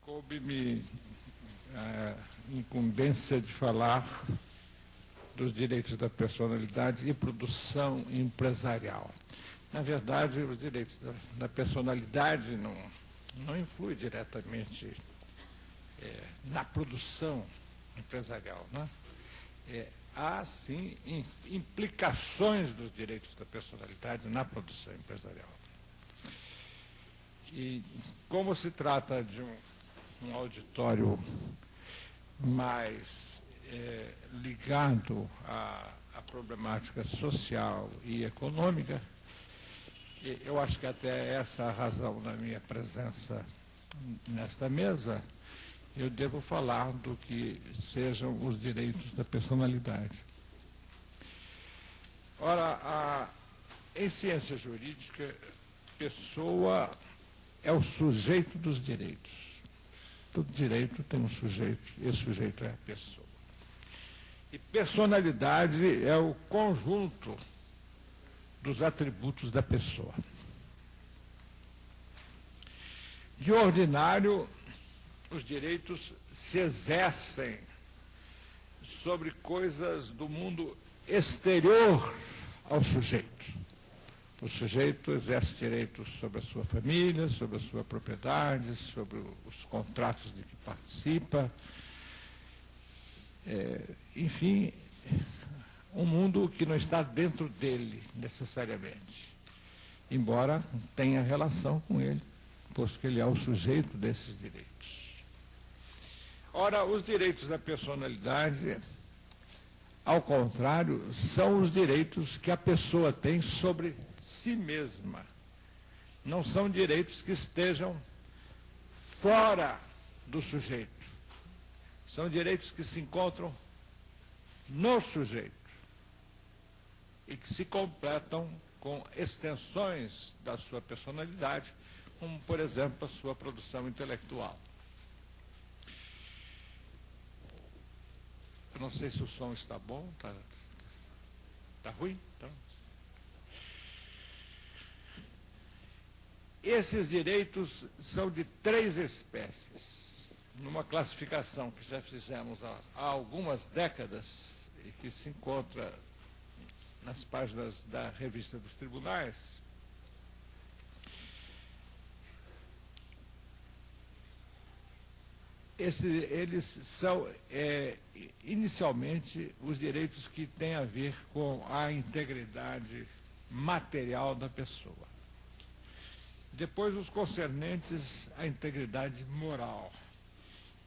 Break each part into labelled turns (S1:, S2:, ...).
S1: Coube-me a incumbência de falar dos direitos da personalidade e produção empresarial. Na verdade, os direitos da personalidade não influem diretamente na produção empresarial, né? Há, sim, implicações dos direitos da personalidade na produção empresarial. E como se trata de um auditório mais ligado à problemática social e econômica, eu acho que até essa é a razão da minha presença nesta mesa, eu devo falar do que sejam os direitos da personalidade. Ora, em ciência jurídica, pessoa é o sujeito dos direitos. Todo direito tem um sujeito, e esse sujeito é a pessoa. E personalidade é o conjunto dos atributos da pessoa. De ordinário, os direitos se exercem sobre coisas do mundo exterior ao sujeito. O sujeito exerce direitos sobre a sua família, sobre a sua propriedade, sobre os contratos de que participa. Enfim, um mundo que não está dentro dele, necessariamente, embora tenha relação com ele, posto que ele é o sujeito desses direitos. Ora, os direitos da personalidade, ao contrário, são os direitos que a pessoa tem sobre si mesma. Não são direitos que estejam fora do sujeito. São direitos que se encontram no sujeito e que se completam com extensões da sua personalidade, como, por exemplo, a sua produção intelectual. Eu não sei se o som está bom, está ruim? Então. Esses direitos são de 3 espécies, numa classificação que já fizemos há algumas décadas e que se encontra nas páginas da Revista dos Tribunais. Eles são, inicialmente, os direitos que têm a ver com a integridade material da pessoa. Depois, os concernentes à integridade moral.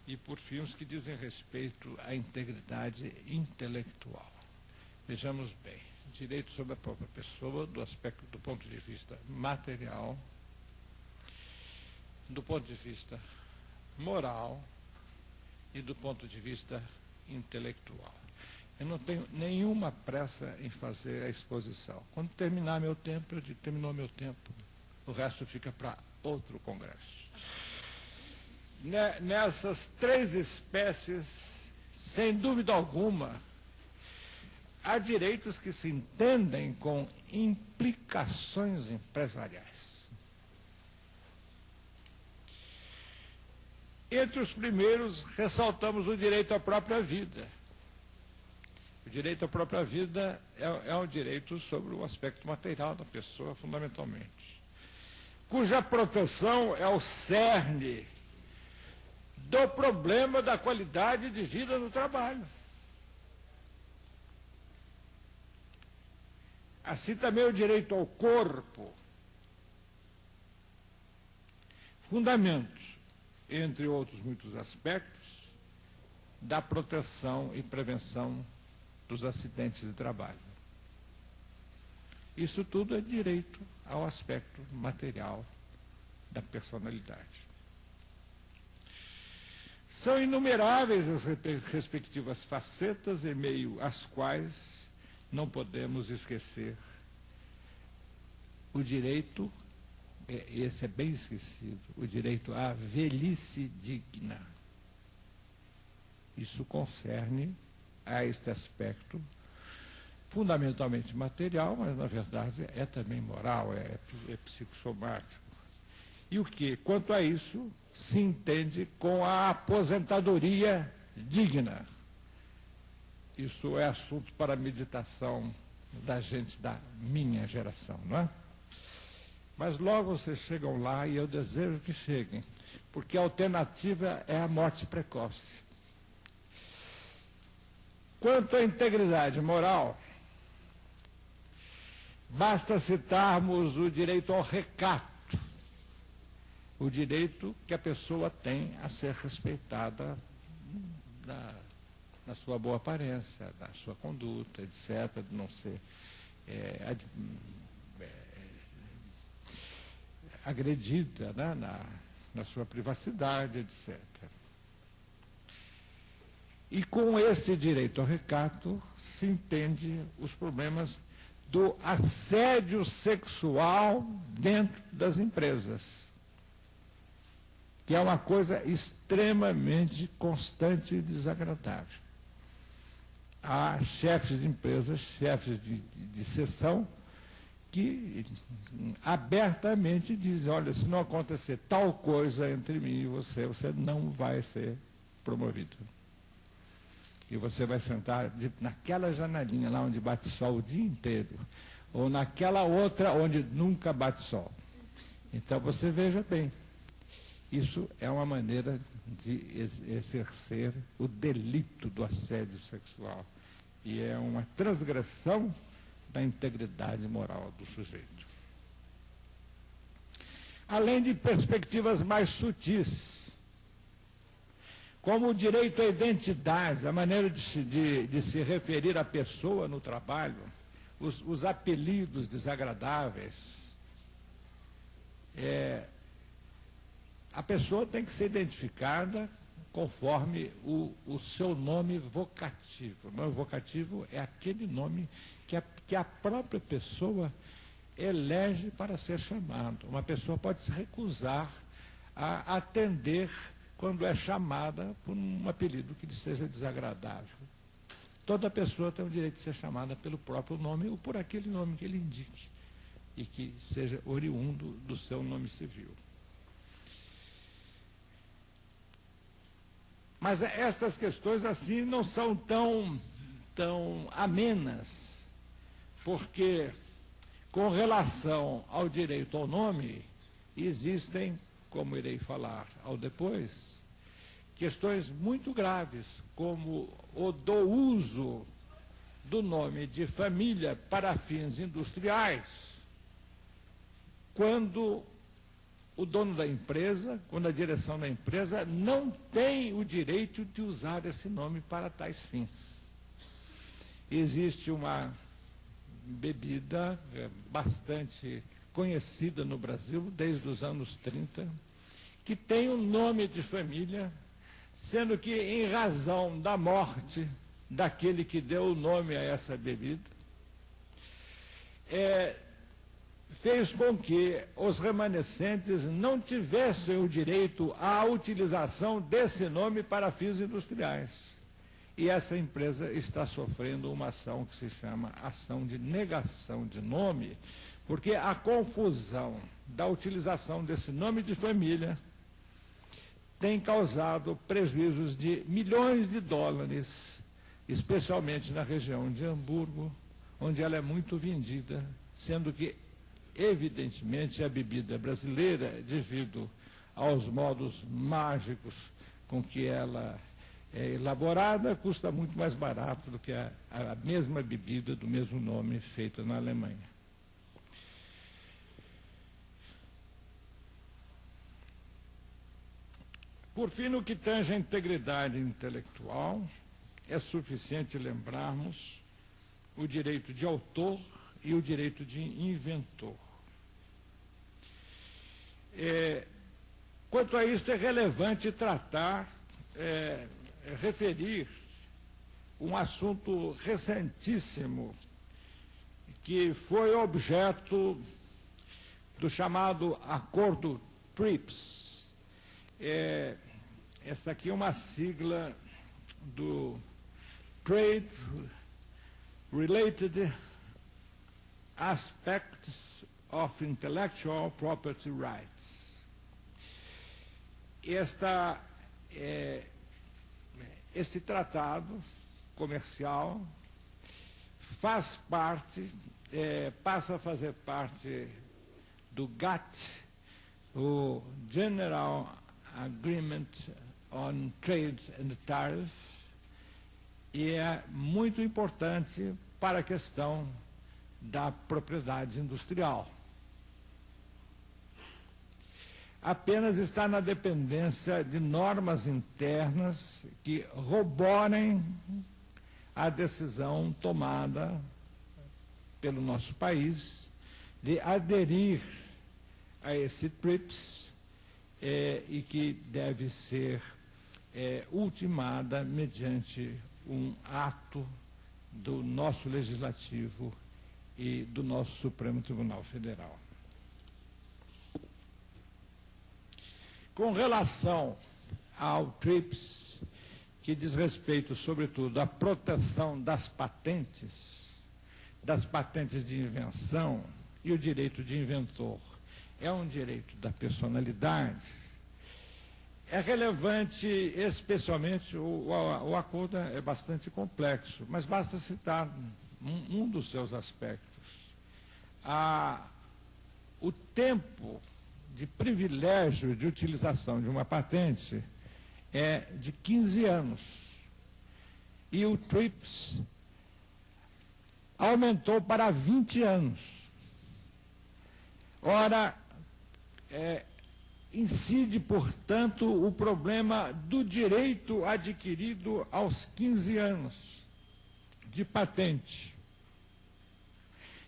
S1: E, por fim, os que dizem respeito à integridade intelectual. Vejamos bem, direito sobre a própria pessoa, do ponto de vista material, do ponto de vista moral e do ponto de vista intelectual. Eu não tenho nenhuma pressa em fazer a exposição. Quando terminar meu tempo, eu digo, terminou meu tempo. O resto fica para outro congresso. Nessas 3 espécies, sem dúvida alguma, há direitos que se entendem com implicações empresariais. Entre os primeiros, ressaltamos o direito à própria vida. O direito à própria vida é um direito sobre o aspecto material da pessoa, fundamentalmente, cuja proteção é o cerne do problema da qualidade de vida no trabalho. Assim também o direito ao corpo, fundamentos, entre outros muitos aspectos, da proteção e prevenção dos acidentes de trabalho. Isso tudo é direito ao aspecto material da personalidade. São inumeráveis as respectivas facetas em meio às quais não podemos esquecer o direito, esse é bem esquecido, o direito à velhice digna. Isso concerne a este aspecto fundamentalmente material, mas na verdade é também moral, é psicossomático. E o que, quanto a isso, se entende com a aposentadoria digna. Isso é assunto para meditação da gente da minha geração, não é? Mas logo vocês chegam lá e eu desejo que cheguem, porque a alternativa é a morte precoce. Quanto à integridade moral, basta citarmos o direito ao recato, o direito que a pessoa tem a ser respeitada na sua boa aparência, na sua conduta, etc., de não ser agredida, né, na sua privacidade, etc. E com esse direito ao recato se entende os problemas do assédio sexual dentro das empresas, que é uma coisa extremamente constante e desagradável. Há chefes de empresas, chefes de seção, que abertamente dizem, olha, se não acontecer tal coisa entre mim e você, você não vai ser promovido. E você vai sentar naquela janelinha lá onde bate sol o dia inteiro, ou naquela outra onde nunca bate sol. Então você veja bem, isso é uma maneira de exercer o delito do assédio sexual. E é uma transgressão da integridade moral do sujeito. Além de perspectivas mais sutis, como o direito à identidade, a maneira de se referir à pessoa no trabalho, os apelidos desagradáveis. A pessoa tem que ser identificada conforme o seu nome vocativo. O nome vocativo é aquele nome que a própria pessoa elege para ser chamado. Uma pessoa pode se recusar a atender quando é chamada por um apelido que lhe seja desagradável. Toda pessoa tem o direito de ser chamada pelo próprio nome ou por aquele nome que ele indique e que seja oriundo do seu nome civil. Mas estas questões assim não são tão amenas, porque com relação ao direito ao nome, existem, como irei falar ao depois, questões muito graves, como o do uso do nome de família para fins industriais, quando o dono da empresa, quando a direção da empresa não tem o direito de usar esse nome para tais fins. Existe uma bebida bastante conhecida no Brasil desde os anos 30, que tem um nome de família, sendo que em razão da morte daquele que deu o nome a essa bebida, fez com que os remanescentes não tivessem o direito à utilização desse nome para fins industriais. E essa empresa está sofrendo uma ação que se chama ação de negação de nome, porque a confusão da utilização desse nome de família tem causado prejuízos de milhões de dólares, especialmente na região de Hamburgo, onde ela é muito vendida, sendo que evidentemente, a bebida brasileira, devido aos modos mágicos com que ela é elaborada, custa muito mais barato do que a mesma bebida do mesmo nome feita na Alemanha. Por fim, no que tange à integridade intelectual, é suficiente lembrarmos o direito de autor e o direito de inventor. Quanto a isso, é relevante tratar, referir um assunto recentíssimo que foi objeto do chamado Acordo TRIPS. Essa aqui é uma sigla do Trade Related Aspects of Intellectual Property Rights. este tratado comercial faz parte, passa a fazer parte do GATT, o General Agreement on Trade and Tariff, e é muito importante para a questão da propriedade industrial. Apenas está na dependência de normas internas que roborem a decisão tomada pelo nosso país de aderir a esse TRIPS e que deve ser ultimada mediante um ato do nosso Legislativo e do nosso Supremo Tribunal Federal. Com relação ao TRIPS, que diz respeito, sobretudo, à proteção das patentes de invenção, e o direito de inventor é um direito da personalidade, é relevante, especialmente, o acordo é bastante complexo, mas basta citar um dos seus aspectos. O tempo de privilégio de utilização de uma patente é de 15 anos. E o TRIPS aumentou para 20 anos. Ora, incide, portanto, o problema do direito adquirido aos 15 anos de patente.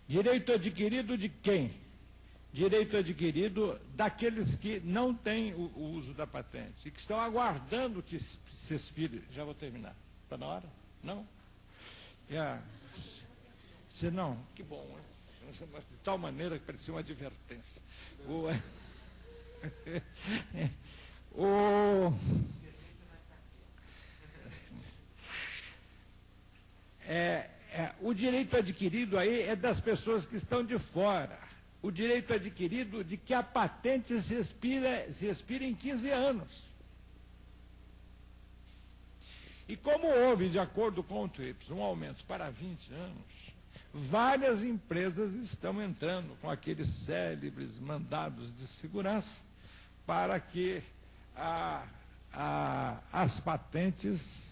S1: Direito adquirido de quem? Direito adquirido daqueles que não têm o uso da patente e que estão aguardando que se expire. Já vou terminar. Está na hora? Não? Se não, que bom, hein? De tal maneira que parecia uma advertência. O direito adquirido aí é das pessoas que estão de fora. O direito adquirido de que a patente se expira em 15 anos. E como houve, de acordo com o TRIPS, um aumento para 20 anos, várias empresas estão entrando com aqueles célebres mandados de segurança para que as patentes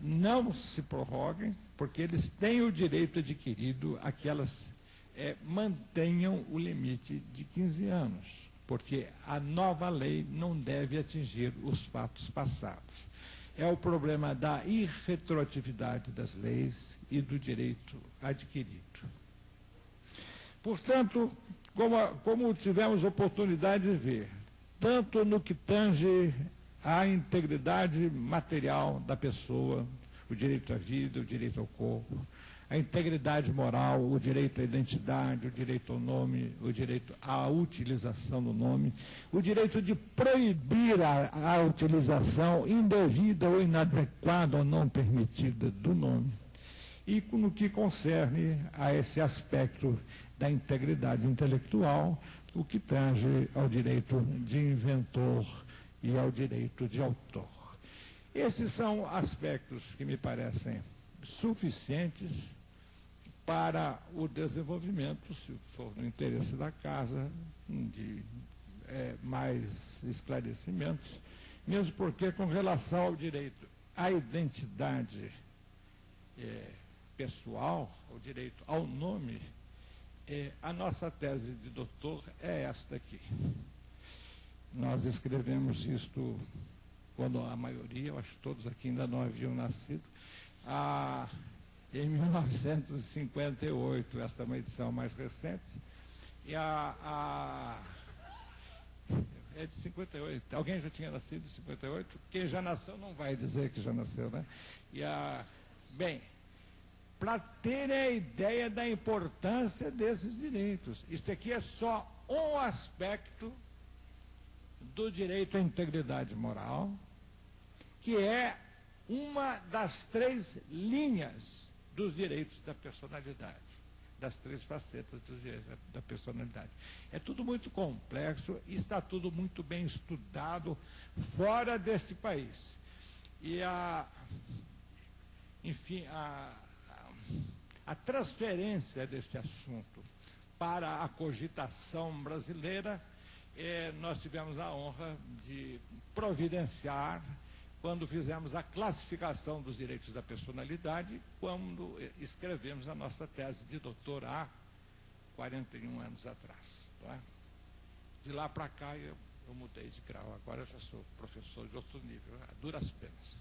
S1: não se prorroguem, porque eles têm o direito adquirido a que elas mantenham o limite de 15 anos, porque a nova lei não deve atingir os fatos passados. É o problema da irretroatividade das leis e do direito adquirido. Portanto, como tivemos oportunidade de ver, tanto no que tange à integridade material da pessoa, o direito à vida, o direito ao corpo, a integridade moral, o direito à identidade, o direito ao nome, o direito à utilização do nome, o direito de proibir a utilização indevida ou inadequada ou não permitida do nome. E no que concerne a esse aspecto da integridade intelectual, o que tange ao direito de inventor e ao direito de autor. Esses são aspectos que me parecem suficientes para o desenvolvimento, se for no interesse da Casa, de mais esclarecimentos, mesmo porque, com relação ao direito à identidade pessoal, o direito ao nome, a nossa tese de doutor é esta aqui. Nós escrevemos isto quando a maioria, eu acho que todos aqui ainda não haviam nascido, em 1958, esta é uma edição mais recente, e é de 58, alguém já tinha nascido em 58? Quem já nasceu não vai dizer que já nasceu, né? Bem, para terem a ideia da importância desses direitos, isto aqui é só um aspecto do direito à integridade moral, que é uma das 3 linhas dos direitos da personalidade. das 3 facetas da personalidade. É tudo muito complexo e está tudo muito bem estudado fora deste país. E enfim, a transferência desse assunto para a cogitação brasileira, nós tivemos a honra de providenciar quando fizemos a classificação dos direitos da personalidade, quando escrevemos a nossa tese de doutor há 41 anos atrás. Tá? De lá para cá eu mudei de grau, agora eu já sou professor de outro nível, a duras penas.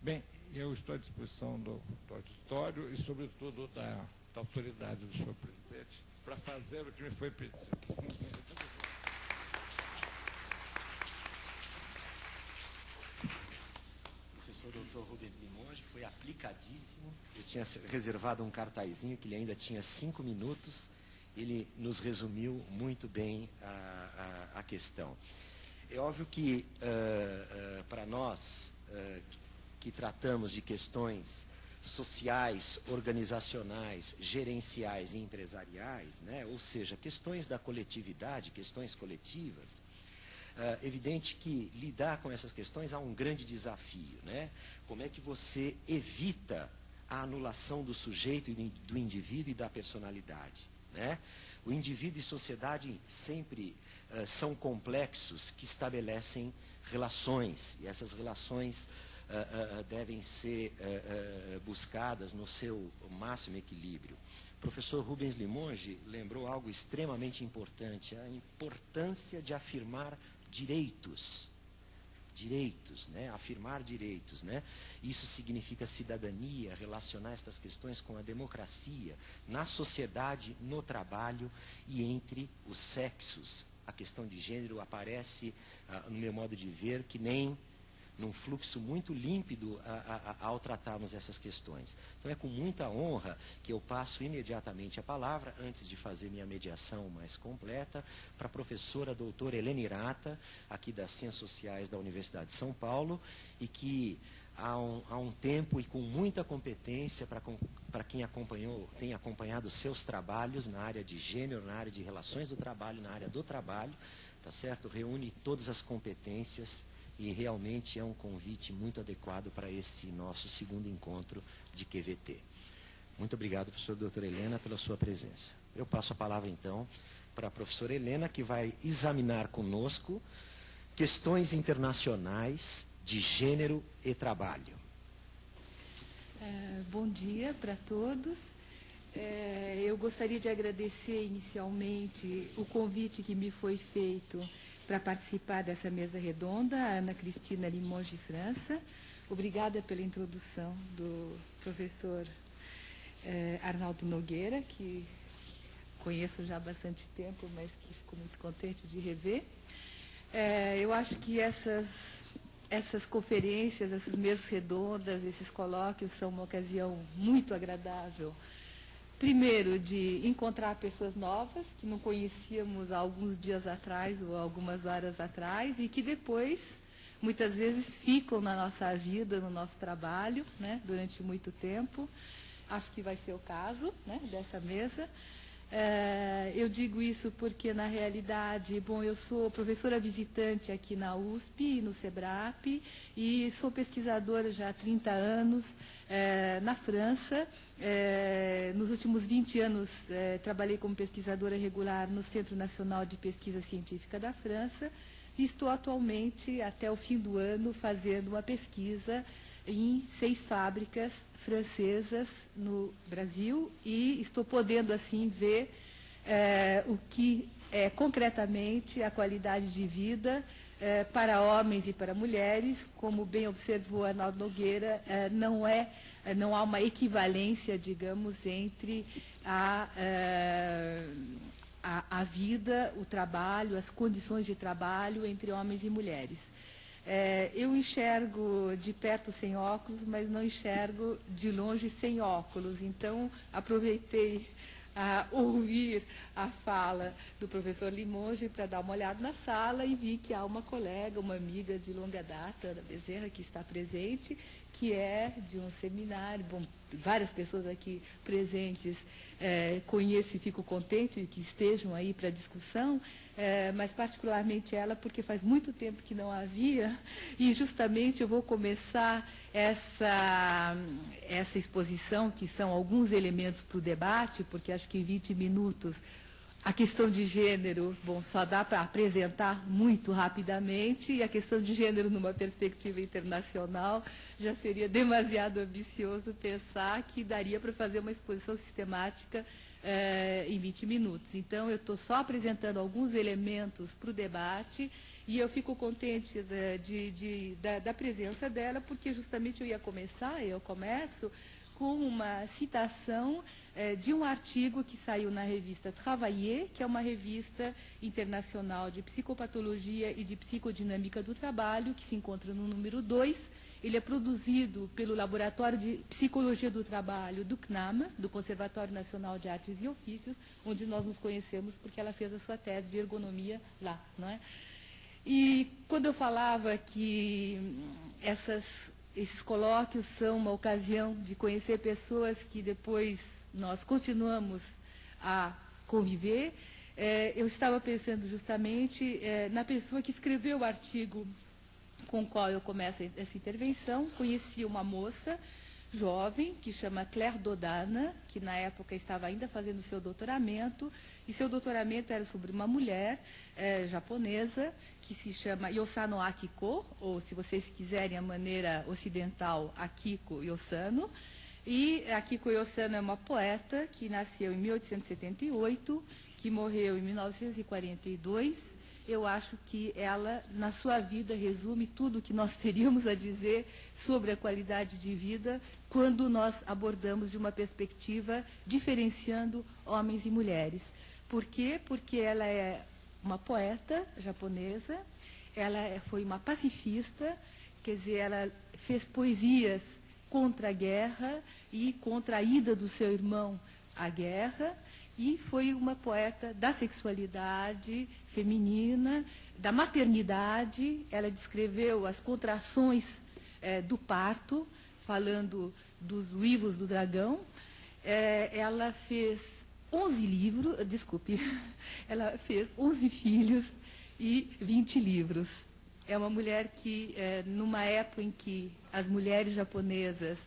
S1: Bem, eu estou à disposição do auditório e, sobretudo, da autoridade do senhor presidente para fazer o que me foi pedido.
S2: O doutor Rubens Limonge foi aplicadíssimo. Eu tinha reservado um cartazinho que ele ainda tinha 5 minutos. Ele nos resumiu muito bem a questão. É óbvio que, para nós, que tratamos de questões sociais, organizacionais, gerenciais e empresariais, né? Ou seja, questões da coletividade, questões coletivas, evidente que lidar com essas questões há um grande desafio, né? Como é que você evita a anulação do sujeito e do indivíduo e da personalidade, né? O indivíduo e sociedade sempre são complexos que estabelecem relações, e essas relações devem ser buscadas no seu máximo equilíbrio. O professor Rubens Limonge lembrou algo extremamente importante, a importância de afirmar direitos, né? Afirmar direitos, né? Isso significa cidadania, relacionar estas questões com a democracia, na sociedade, no trabalho e entre os sexos. A questão de gênero aparece, no meu modo de ver, que nem num fluxo muito límpido ao tratarmos essas questões. Então é com muita honra que eu passo imediatamente a palavra, antes de fazer minha mediação mais completa, para a professora doutora Helena Hirata, aqui das Ciências Sociais da Universidade de São Paulo, e que há um tempo e com muita competência para quem tem acompanhado seus trabalhos na área de gênero, na área de relações do trabalho, na área do trabalho, tá certo? Reúne todas as competências e realmente é um convite muito adequado para esse nosso segundo encontro de QVT. Muito obrigado, professora doutora Helena, pela sua presença. Eu passo a palavra, então, para a professora Helena, que vai examinar conosco questões internacionais de gênero e trabalho.
S3: Bom dia para todos. Eu gostaria de agradecer inicialmente o convite que me foi feito para participar dessa mesa redonda, a Ana Cristina Limonge França. Obrigada pela introdução do professor Arnaldo Nogueira, que conheço já há bastante tempo, mas que fico muito contente de rever. Eu acho que essas conferências, essas mesas redondas, esses colóquios são uma ocasião muito agradável. Primeiro, de encontrar pessoas novas, que não conhecíamos há alguns dias atrás ou algumas horas atrás, e que depois, muitas vezes, ficam na nossa vida, no nosso trabalho, né, durante muito tempo. Acho que vai ser o caso, né, dessa mesa. Eu digo isso porque, na realidade, eu sou professora visitante aqui na USP, no SEBRAP, e sou pesquisadora já há 30 anos na França. Nos últimos 20 anos, trabalhei como pesquisadora regular no Centro Nacional de Pesquisa Científica da França, e estou atualmente, até o fim do ano, fazendo uma pesquisa em 6 fábricas francesas no Brasil, e estou podendo, assim, ver o que é concretamente a qualidade de vida para homens e para mulheres. Como bem observou Arnaldo Nogueira, não há uma equivalência, digamos, entre a vida, o trabalho, as condições de trabalho entre homens e mulheres. Eu enxergo de perto sem óculos, mas não enxergo de longe sem óculos. Então, aproveitei a ouvir a fala do professor Limonge para dar uma olhada na sala e vi que há uma colega, uma amiga de longa data, Ana Bezerra, que está presente, que é de um seminário. Bom, várias pessoas aqui presentes conheço e fico contente que estejam aí para discussão, mas particularmente ela, porque faz muito tempo que não havia, e justamente eu vou começar essa exposição, que são alguns elementos para o debate, porque acho que em 20 minutos a questão de gênero, bom, só dá para apresentar muito rapidamente, e a questão de gênero numa perspectiva internacional já seria demasiado ambicioso pensar que daria para fazer uma exposição sistemática em 20 minutos. Então, eu estou só apresentando alguns elementos para o debate, e eu fico contente da presença dela, porque justamente eu começo com uma citação de um artigo que saiu na revista Travailler, que é uma revista internacional de psicopatologia e de psicodinâmica do trabalho, que se encontra no número 2. Ele é produzido pelo Laboratório de Psicologia do Trabalho do CNAM, do Conservatório Nacional de Artes e Ofícios, onde nós nos conhecemos porque ela fez a sua tese de ergonomia lá, não é? E quando eu falava que esses colóquios são uma ocasião de conhecer pessoas que depois nós continuamos a conviver, eu estava pensando justamente na pessoa que escreveu o artigo com o qual eu começo essa intervenção. Conheci uma moça jovem, que chama Claire Dodana, que na época estava ainda fazendo seu doutoramento, e seu doutoramento era sobre uma mulher japonesa, que se chama Yosano Akiko, ou, se vocês quiserem a maneira ocidental, Akiko Yosano. E Akiko Yosano é uma poeta que nasceu em 1878, que morreu em 1942. Eu acho que ela, na sua vida, resume tudo o que nós teríamos a dizer sobre a qualidade de vida quando nós abordamos de uma perspectiva diferenciando homens e mulheres. Por quê? Porque ela é uma poeta japonesa, ela foi uma pacifista, quer dizer, ela fez poesias contra a guerra e contra a ida do seu irmão à guerra, e foi uma poeta da sexualidade feminina, da maternidade. Ela descreveu as contrações do parto, falando dos uivos do dragão. Ela fez 11 livros, ela fez 11 filhos e 20 livros. É uma mulher que, numa época em que as mulheres japonesas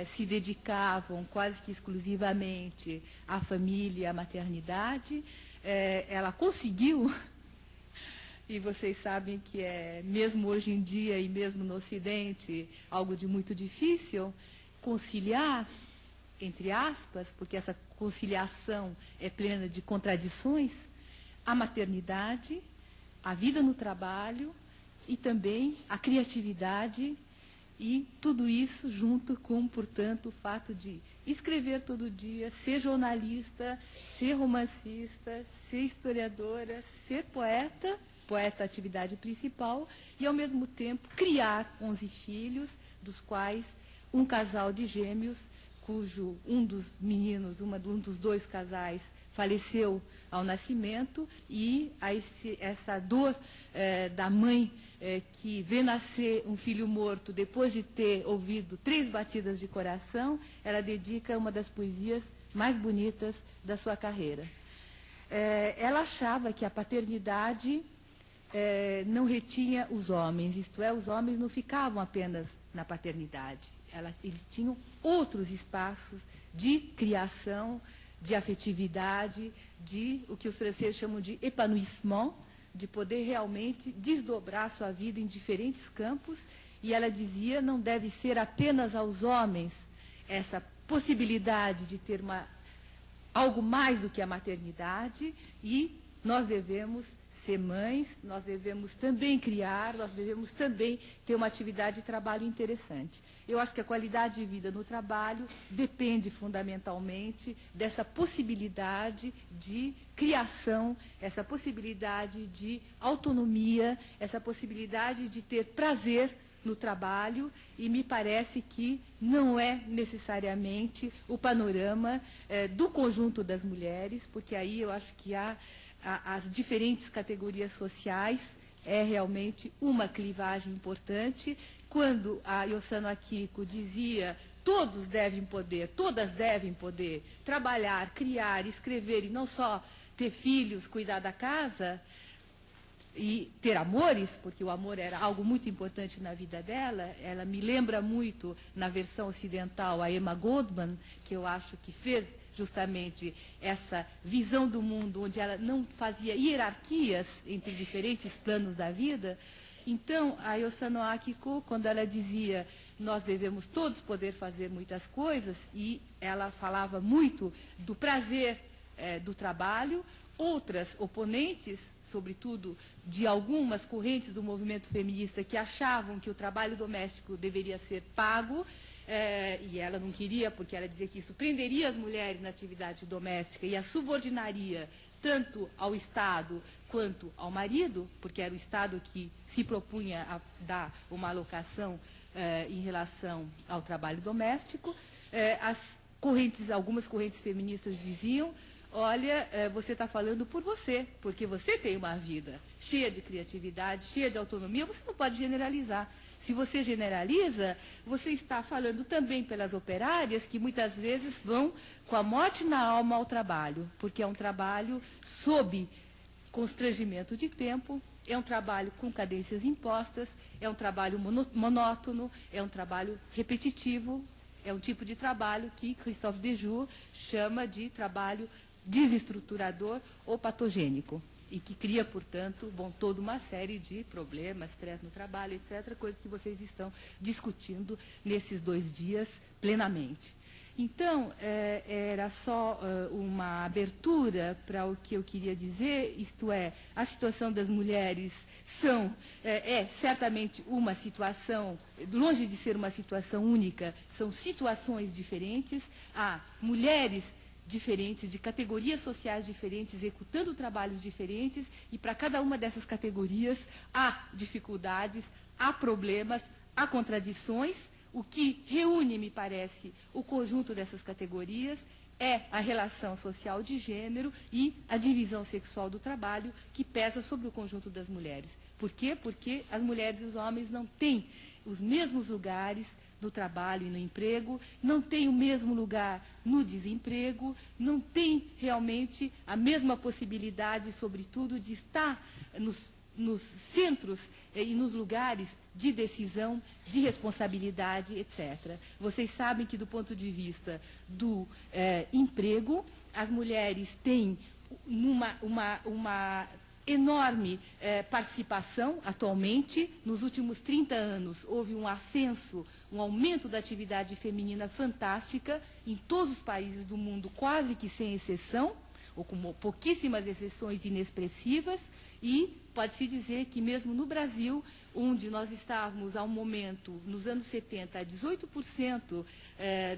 S3: se dedicavam quase que exclusivamente à família e à maternidade, ela conseguiu, e vocês sabem que mesmo hoje em dia e mesmo no Ocidente, algo de muito difícil, conciliar, entre aspas, porque essa conciliação é plena de contradições, a maternidade, a vida no trabalho e também a criatividade, e tudo isso junto com, portanto, o fato de escrever todo dia, ser jornalista, ser romancista, ser historiadora, ser poeta, atividade principal, e, ao mesmo tempo, criar 11 filhos, dos quais um casal de gêmeos, cujo um dos meninos, um dos dois casais, faleceu ao nascimento, e essa dor da mãe que vê nascer um filho morto depois de ter ouvido 3 batidas de coração, ela dedica uma das poesias mais bonitas da sua carreira. Ela achava que a paternidade não retinha os homens, isto é, os homens não ficavam apenas na paternidade, eles tinham outros espaços de criação, de afetividade, de o que os franceses chamam de épanouissement, de poder realmente desdobrar sua vida em diferentes campos. E ela dizia, não deve ser apenas aos homens essa possibilidade de ter algo mais do que a maternidade, e nós devemos ser mães, nós devemos também criar, nós devemos também ter uma atividade de trabalho interessante. Eu acho que a qualidade de vida no trabalho depende fundamentalmente dessa possibilidade de criação, essa possibilidade de autonomia, essa possibilidade de ter prazer no trabalho, e me parece que não é necessariamente o panorama do conjunto das mulheres, porque aí eu acho que há as diferentes categorias sociais, é realmente uma clivagem importante, quando a Yossano Akiko dizia todos devem poder, todas devem poder trabalhar, criar, escrever e não só ter filhos, cuidar da casa e ter amores, porque o amor era algo muito importante na vida dela. Ela me lembra muito, na versão ocidental, a Emma Goldman, que eu acho que fez justamente essa visão do mundo, onde ela não fazia hierarquias entre diferentes planos da vida. Então, a Yossano Akiko, quando ela dizia nós devemos todos poder fazer muitas coisas, e ela falava muito do prazer do trabalho, outras oponentes, sobretudo de algumas correntes do movimento feminista que achavam que o trabalho doméstico deveria ser pago, e ela não queria, porque ela dizia que isso prenderia as mulheres na atividade doméstica e a subordinaria tanto ao Estado quanto ao marido, porque era o Estado que se propunha a dar uma alocação em relação ao trabalho doméstico. Algumas correntes feministas diziam: olha, você está falando por você, porque você tem uma vida cheia de criatividade, cheia de autonomia, você não pode generalizar. Se você generaliza, você está falando também pelas operárias que muitas vezes vão com a morte na alma ao trabalho, porque é um trabalho sob constrangimento de tempo, é um trabalho com cadências impostas, é um trabalho monótono, é um trabalho repetitivo, é um tipo de trabalho que Christophe Dejoux chama de trabalho desestruturador ou patogênico, e que cria, portanto, toda uma série de problemas, estresse no trabalho, etc., coisas que vocês estão discutindo nesses 2 dias plenamente. Então, era só uma abertura para o que eu queria dizer, isto é, a situação das mulheres é certamente uma situação, longe de ser uma situação única, são situações diferentes, há mulheres diferentes, de categorias sociais diferentes, executando trabalhos diferentes, e para cada uma dessas categorias há dificuldades, há problemas, há contradições. O que reúne, me parece, o conjunto dessas categorias é a relação social de gênero e a divisão sexual do trabalho, que pesa sobre o conjunto das mulheres. Por quê? Porque as mulheres e os homens não têm os mesmos lugares no trabalho e no emprego, não tem o mesmo lugar no desemprego, não tem realmente a mesma possibilidade, sobretudo, de estar nos centros e nos lugares de decisão, de responsabilidade, etc. Vocês sabem que, do ponto de vista do emprego, as mulheres têm uma enorme participação atualmente. Nos últimos 30 anos houve um ascenso, um aumento da atividade feminina fantástica em todos os países do mundo, quase que sem exceção, ou com pouquíssimas exceções inexpressivas, e pode-se dizer que mesmo no Brasil, onde nós estávamos ao momento, nos anos 70, a 18%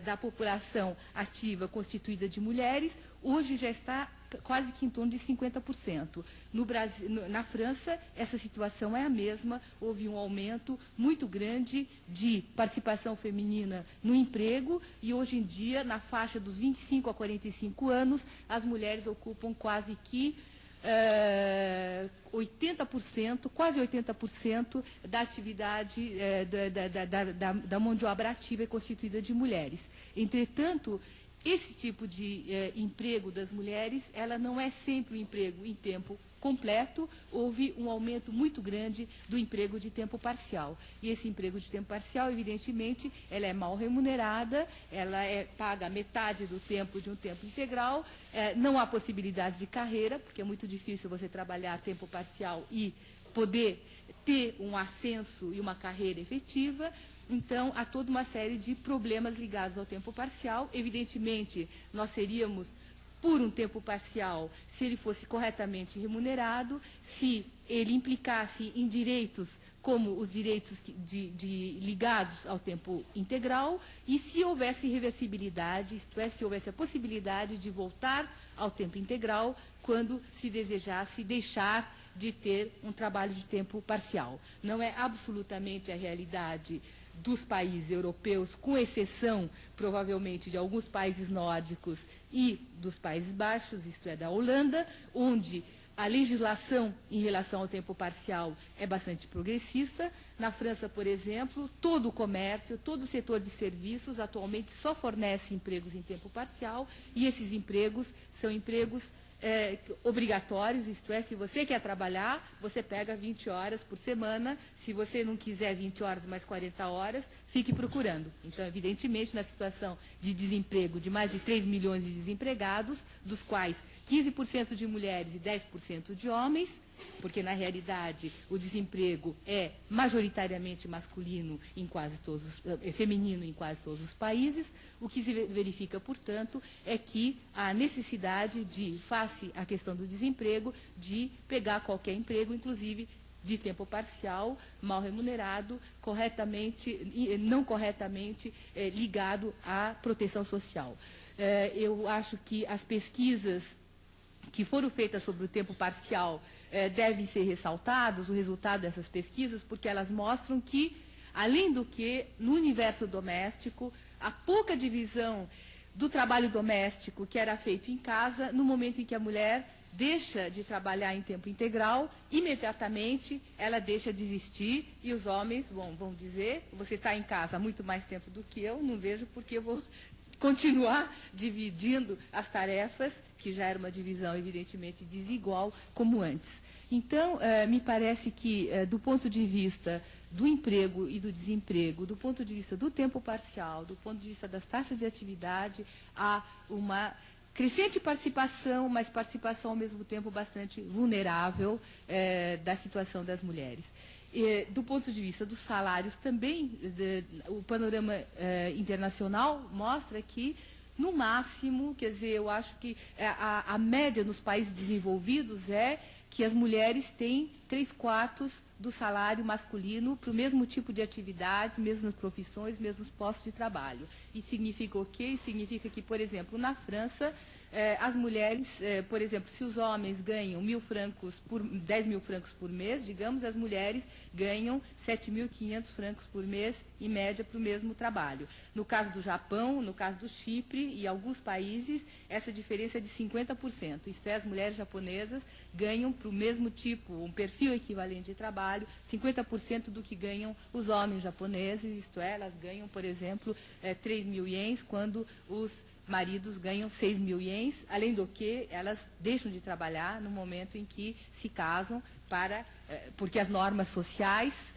S3: da população ativa constituída de mulheres, hoje já está quase que em torno de 50%. No Brasil, na França, essa situação é a mesma, houve um aumento muito grande de participação feminina no emprego, e hoje em dia, na faixa dos 25 a 45 anos, as mulheres ocupam quase que 80%, quase 80% da atividade da mão de obra ativa é constituída de mulheres. Entretanto, esse tipo de emprego das mulheres, ela não é sempre um emprego em tempo completo. Houve um aumento muito grande do emprego de tempo parcial. E esse emprego de tempo parcial, evidentemente, ela é mal remunerada, ela paga metade do tempo de um tempo integral, não há possibilidade de carreira, porque é muito difícil você trabalhar tempo parcial e poder ter um ascenso e uma carreira efetiva. Então, há toda uma série de problemas ligados ao tempo parcial. Evidentemente, nós seríamos por um tempo parcial se ele fosse corretamente remunerado, se ele implicasse em direitos como os direitos ligados ao tempo integral, e se houvesse reversibilidade, isto é, se houvesse a possibilidade de voltar ao tempo integral quando se desejasse deixar de ter um trabalho de tempo parcial. Não é absolutamente a realidade dos países europeus, com exceção, provavelmente, de alguns países nórdicos e dos Países Baixos, isto é, da Holanda, onde a legislação em relação ao tempo parcial é bastante progressista. Na França, por exemplo, todo o comércio, todo o setor de serviços atualmente só fornece empregos em tempo parcial, e esses empregos são empregos obrigatórios, isto é, se você quer trabalhar, você pega 20 horas por semana. Se você não quiser 20 horas mais 40 horas, fique procurando. Então, evidentemente, na situação de desemprego de mais de 3 milhões de desempregados, dos quais 15% de mulheres e 10% de homens, porque, na realidade, o desemprego é majoritariamente masculino em quase todos, feminino em quase todos os países. O que se verifica, portanto, é que há necessidade de, face à questão do desemprego, de pegar qualquer emprego, inclusive de tempo parcial, mal remunerado, não corretamente ligado à proteção social. Eu acho que as pesquisas que foram feitas sobre o tempo parcial devem ser ressaltados, o resultado dessas pesquisas, porque elas mostram que, além do que, no universo doméstico, a pouca divisão do trabalho doméstico que era feito em casa, no momento em que a mulher deixa de trabalhar em tempo integral, imediatamente ela deixa de existir, e os homens vão dizer: você está em casa há muito mais tempo do que eu, não vejo porque eu vou continuar dividindo as tarefas, que já era uma divisão evidentemente desigual, como antes. Então, me parece que, do ponto de vista do emprego e do desemprego, do ponto de vista do tempo parcial, do ponto de vista das taxas de atividade, há uma crescente participação, mas participação ao mesmo tempo bastante vulnerável da situação das mulheres. Do ponto de vista dos salários também, o panorama internacional mostra que, no máximo, quer dizer, eu acho que a média nos países desenvolvidos é que as mulheres têm 3/4 do salário masculino para o mesmo tipo de atividades, mesmas profissões, mesmos postos de trabalho. Isso significa o quê? Isso significa que, por exemplo, na França, as mulheres, por exemplo, se os homens ganham 10 mil francos por mês, digamos, as mulheres ganham 7.500 francos por mês, em média, para o mesmo trabalho. No caso do Japão, no caso do Chipre e alguns países, essa diferença é de 50%. Isto é, as mulheres japonesas ganham para o mesmo tipo, um perfil equivalente de trabalho, 50% do que ganham os homens japoneses, isto é, elas ganham, por exemplo, 3.000 ienes, quando os maridos ganham 6.000 ienes, além do que elas deixam de trabalhar no momento em que se casam, porque as normas sociais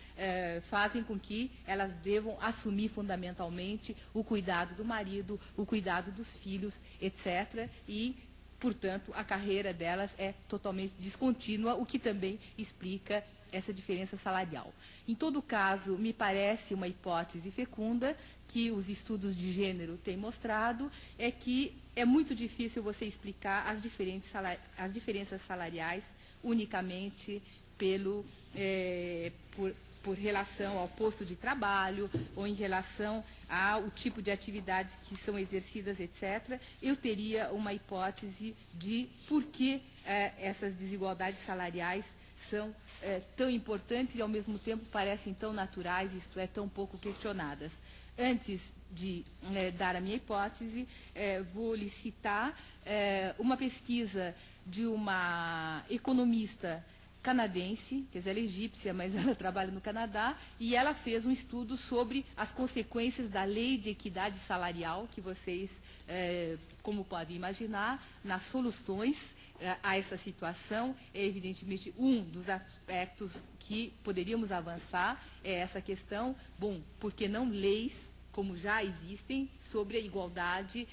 S3: fazem com que elas devam assumir fundamentalmente o cuidado do marido, o cuidado dos filhos, etc., e, portanto, a carreira delas é totalmente descontínua, o que também explica essa diferença salarial. Em todo caso, me parece uma hipótese fecunda que os estudos de gênero têm mostrado, é que é muito difícil você explicar as diferenças salariais unicamente por relação ao posto de trabalho ou em relação ao tipo de atividades que são exercidas, etc. Eu teria uma hipótese de por que essas desigualdades salariais são tão importantes e, ao mesmo tempo, parecem tão naturais, isto é, tão pouco questionadas. Antes de dar a minha hipótese, vou lhe citar uma pesquisa de uma economista canadense, quer dizer, ela é egípcia, mas ela trabalha no Canadá, e ela fez um estudo sobre as consequências da lei de equidade salarial, que vocês, como podem imaginar, nas soluções a essa situação, é evidentemente um dos aspectos que poderíamos avançar, é essa questão, por que não leis, como já existem, sobre a igualdade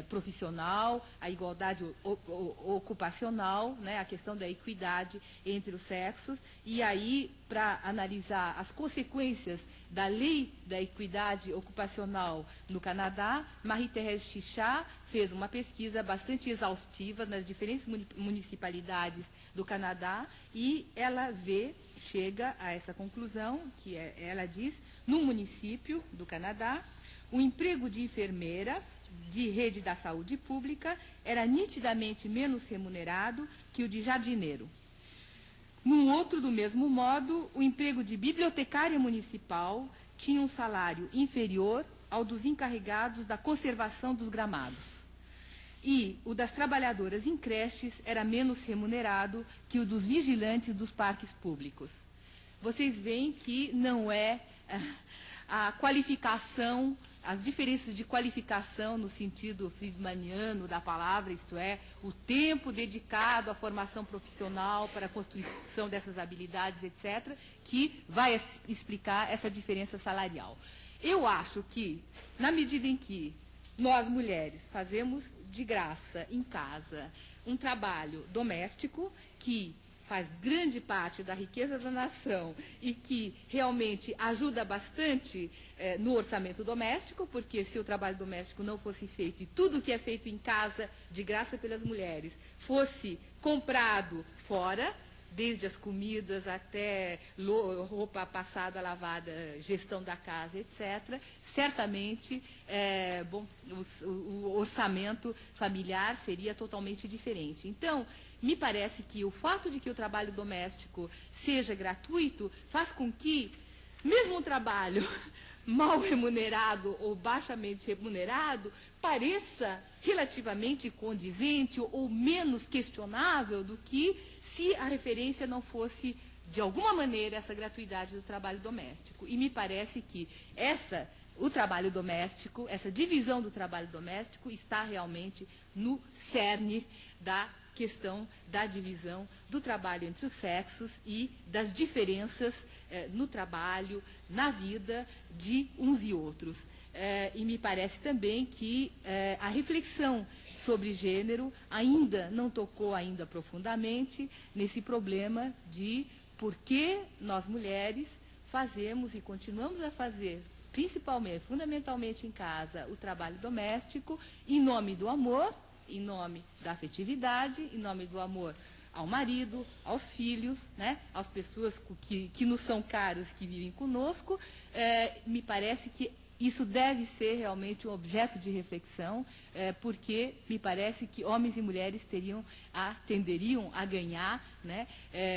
S3: profissional, a igualdade ocupacional, né, a questão da equidade entre os sexos, e aí, para analisar as consequências da lei da equidade ocupacional no Canadá, Marie-Thérèse Chichat fez uma pesquisa bastante exaustiva nas diferentes municipalidades do Canadá, e ela chega a essa conclusão, que ela diz: no município do Canadá, o emprego de enfermeira de rede da saúde pública era nitidamente menos remunerado que o de jardineiro. Num outro, do mesmo modo, o emprego de bibliotecária municipal tinha um salário inferior ao dos encarregados da conservação dos gramados. e o das trabalhadoras em creches era menos remunerado que o dos vigilantes dos parques públicos. Vocês veem que não é a qualificação, as diferenças de qualificação no sentido friedmaniano da palavra, isto é, o tempo dedicado à formação profissional para a construção dessas habilidades, etc., que vai explicar essa diferença salarial. Eu acho que, na medida em que nós, mulheres, fazemos de graça, em casa, um trabalho doméstico que faz grande parte da riqueza da nação e que realmente ajuda bastante no orçamento doméstico, porque se o trabalho doméstico não fosse feito e tudo que é feito em casa, de graça pelas mulheres, fosse comprado fora, desde as comidas até roupa passada, lavada, gestão da casa, etc., certamente o orçamento familiar seria totalmente diferente. Então, me parece que o fato de que o trabalho doméstico seja gratuito faz com que, mesmo um trabalho mal remunerado ou baixamente remunerado, pareça relativamente condizente ou menos questionável do que se a referência não fosse, de alguma maneira, essa gratuidade do trabalho doméstico. E me parece que o trabalho doméstico, essa divisão do trabalho doméstico está realmente no cerne da questão da divisão do trabalho entre os sexos e das diferenças no trabalho, na vida de uns e outros. E me parece também que a reflexão sobre gênero ainda não tocou ainda profundamente nesse problema de por que nós mulheres fazemos e continuamos a fazer, principalmente, fundamentalmente em casa, o trabalho doméstico em nome do amor, em nome da afetividade, em nome do amor ao marido, aos filhos, né, às pessoas que nos são caras, que vivem conosco. Me parece que isso deve ser realmente um objeto de reflexão, porque me parece que homens e mulheres tenderiam a ganhar, né,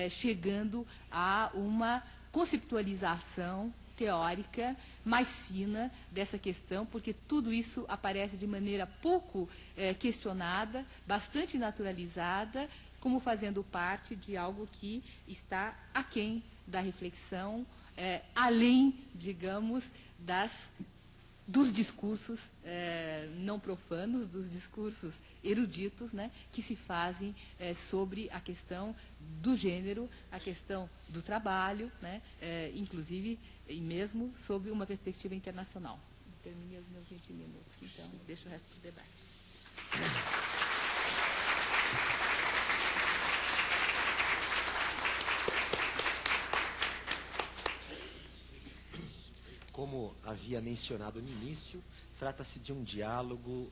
S3: chegando a uma conceptualização teórica mais fina dessa questão, porque tudo isso aparece de maneira pouco questionada, bastante naturalizada, como fazendo parte de algo que está aquém da reflexão, além, digamos, dos discursos não profanos, dos discursos eruditos, né, que se fazem sobre a questão do gênero, a questão do trabalho, né, inclusive e mesmo sob uma perspectiva internacional. Terminei os meus 20 minutos, então deixo o resto para o debate.
S2: Como havia mencionado no início, trata-se de um diálogo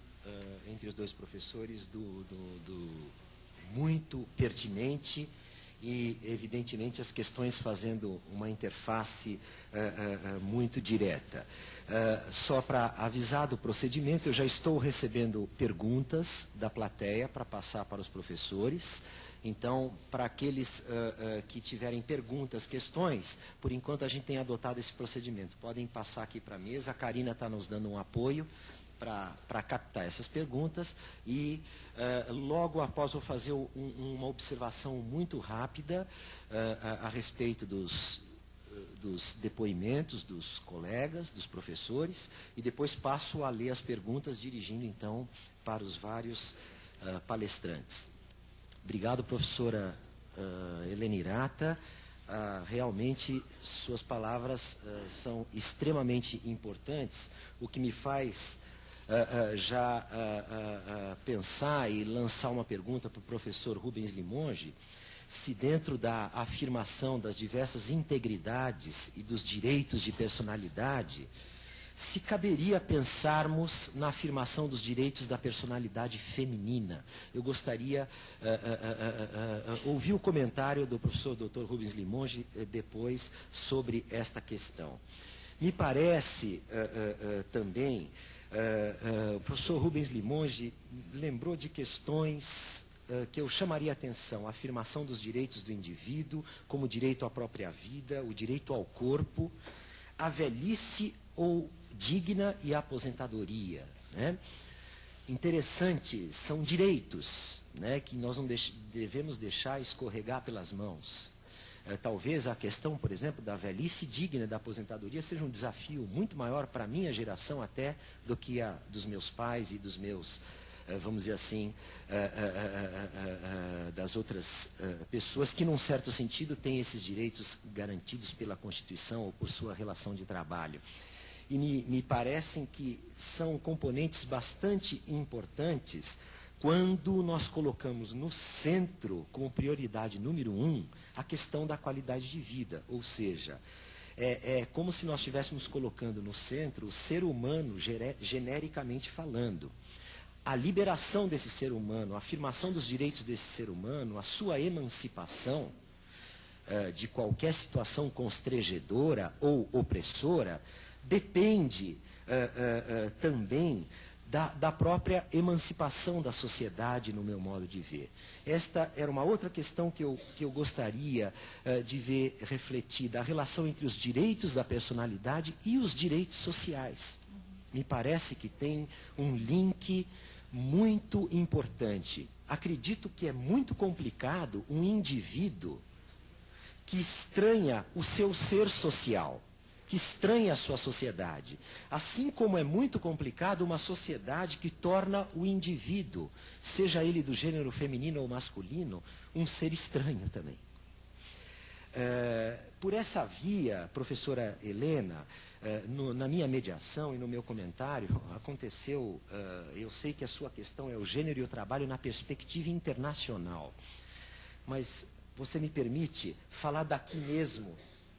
S2: entre os dois professores muito pertinente e, evidentemente, as questões fazendo uma interface muito direta. Só para avisar do procedimento, eu já estou recebendo perguntas da plateia para passar para os professores. Então, para aqueles que tiverem perguntas, questões, por enquanto a gente tem adotado esse procedimento. Podem passar aqui para a mesa, a Karina está nos dando um apoio para captar essas perguntas e logo após vou fazer uma observação muito rápida a respeito dos depoimentos dos colegas, dos professores, e depois passo a ler as perguntas, dirigindo então para os vários palestrantes. Obrigado, professora Helenirata. Realmente, suas palavras são extremamente importantes, o que me faz já pensar e lançar uma pergunta para o professor Rubens Limonge, se dentro da afirmação das diversas integridades e dos direitos de personalidade, se caberia pensarmos na afirmação dos direitos da personalidade feminina. Eu gostaria ouvir o comentário do professor Dr. Rubens Limonge depois sobre esta questão. Me parece também, o professor Rubens Limonge lembrou de questões que eu chamaria a atenção: a afirmação dos direitos do indivíduo, como o direito à própria vida, o direito ao corpo, a velhice ou digna e a aposentadoria, né? interessante são direitos, né, que nós não devemos deixar escorregar pelas mãos. Talvez a questão, por exemplo, da velhice digna da aposentadoria seja um desafio muito maior para a minha geração até do que a dos meus pais e dos meus, vamos dizer assim, das outras pessoas que, num certo sentido, têm esses direitos garantidos pela Constituição ou por sua relação de trabalho. E me parecem que são componentes bastante importantes quando nós colocamos no centro, como prioridade número 1, a questão da qualidade de vida. Ou seja, é como se nós estivéssemos colocando no centro o ser humano, genericamente falando. A liberação desse ser humano, a afirmação dos direitos desse ser humano, a sua emancipação de qualquer situação constrangedora ou opressora, depende também da própria emancipação da sociedade, no meu modo de ver. Esta era uma outra questão que eu gostaria de ver refletida, a relação entre os direitos da personalidade e os direitos sociais. Me parece que tem um link muito importante. Acredito que é muito complicado um indivíduo que estranha o seu ser social, que estranha a sua sociedade. Assim como é muito complicado uma sociedade que torna o indivíduo, seja ele do gênero feminino ou masculino, um ser estranho também. Por essa via, professora Helena, na minha mediação e no meu comentário, aconteceu, eu sei que a sua questão é o gênero e o trabalho na perspectiva internacional, mas você me permite falar daqui mesmo,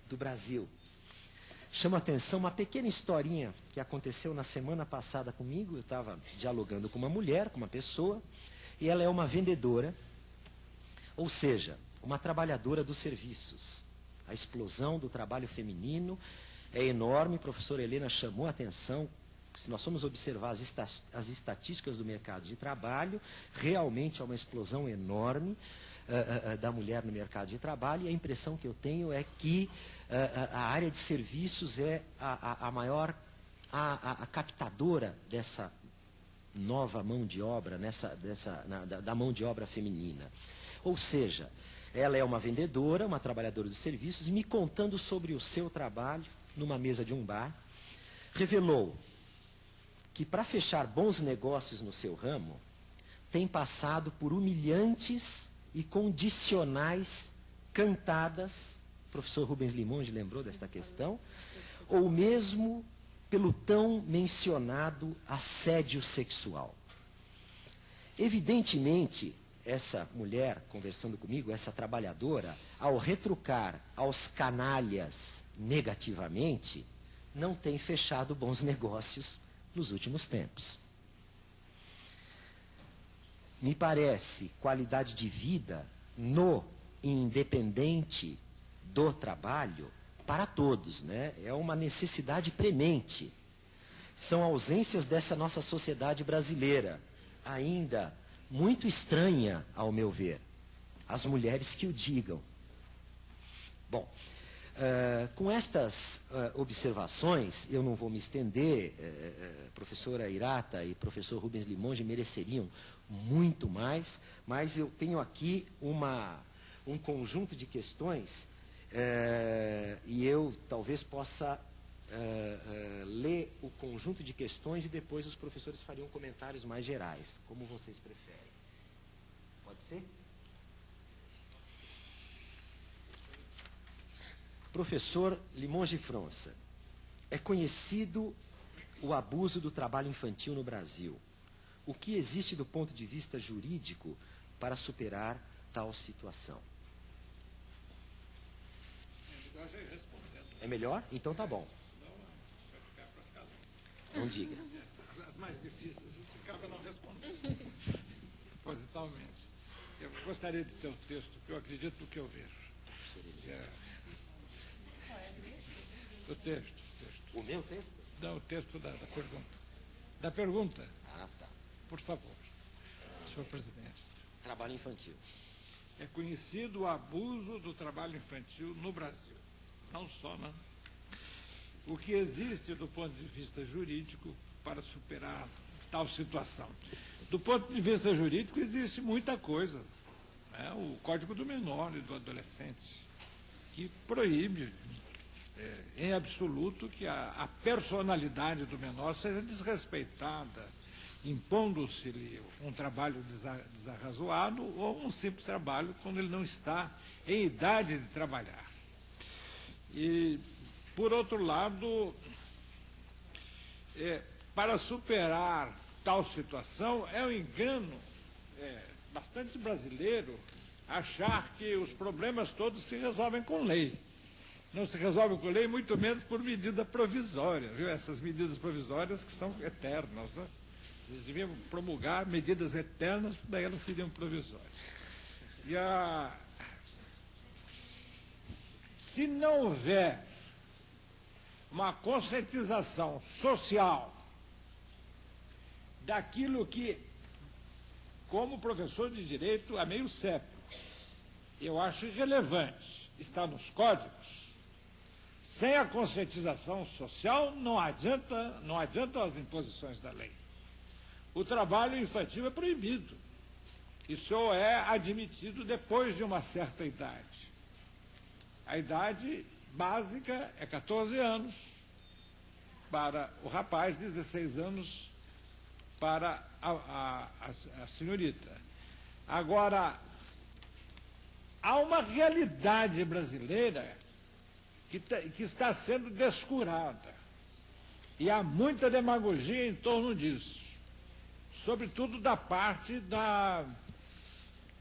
S2: do Brasil. Chama a atenção uma pequena historinha que aconteceu na semana passada comigo. Eu estava dialogando com uma mulher, com uma pessoa, e ela é uma vendedora, ou seja, uma trabalhadora dos serviços. A explosão do trabalho feminino é enorme. A professora Helena chamou a atenção. Se nós formos observar as estatísticas do mercado de trabalho, realmente há uma explosão enorme da mulher no mercado de trabalho, e a impressão que eu tenho é que a área de serviços é a maior, a captadora dessa nova mão de obra, da mão de obra feminina. Ou seja, ela é uma vendedora, uma trabalhadora de serviços, e me contando sobre o seu trabalho numa mesa de um bar, revelou que para fechar bons negócios no seu ramo, tem passado por humilhantes e condicionais cantadas, o professor Rubens Limonge lembrou desta questão, ou mesmo pelo tão mencionado assédio sexual. Evidentemente, essa mulher, conversando comigo, essa trabalhadora, ao retrucar aos canalhas negativamente, não tem fechado bons negócios nos últimos tempos. Me parece qualidade de vida no independente do trabalho para todos, né? É uma necessidade premente. São ausências dessa nossa sociedade brasileira, ainda muito estranha, ao meu ver. As mulheres que o digam. Bom, com estas observações, eu não vou me estender, professora Irata e professor Rubens Limonge mereceriam muito mais, mas eu tenho aqui um conjunto de questões e eu talvez possa ler o conjunto de questões e depois os professores fariam comentários mais gerais, como vocês preferem. Pode ser? Professor Limonge França, é conhecido o abuso do trabalho infantil no Brasil. O que existe do ponto de vista jurídico para superar tal situação? É melhor? Então tá bom. Não diga.
S1: As mais difíceis, acaba não respondendo. Propositalmente. Eu gostaria de ter um texto, porque eu acredito no que eu vejo. O texto.
S2: O meu texto?
S1: Não, o texto da pergunta. Da pergunta.
S2: Ah, tá.
S1: Por favor, senhor presidente.
S2: Trabalho infantil.
S1: É conhecido o abuso do trabalho infantil no Brasil. Não só, não. O que existe do ponto de vista jurídico para superar tal situação. Do ponto de vista jurídico, existe muita coisa. O Código do Menor e do Adolescente, que proíbe, em absoluto, que a personalidade do menor seja desrespeitada, impondo-se-lhe um trabalho desarrazoado ou um simples trabalho quando ele não está em idade de trabalhar. E, por outro lado, para superar tal situação, é um engano bastante brasileiro achar que os problemas todos se resolvem com lei. Não se resolvem com lei, muito menos por medida provisória, viu? Essas medidas provisórias que são eternas, né? Eles deviam promulgar medidas eternas, daí elas seriam provisórias. Se não houver uma conscientização social daquilo que, como professor de direito há meio século, eu acho irrelevante, está nos códigos, sem a conscientização social não adiantam as imposições da lei. O trabalho infantil é proibido. Isso é admitido depois de uma certa idade. A idade básica é 14 anos para o rapaz, 16 anos para a senhorita. Agora, há uma realidade brasileira que está sendo descurada. E há muita demagogia em torno disso. Sobretudo da parte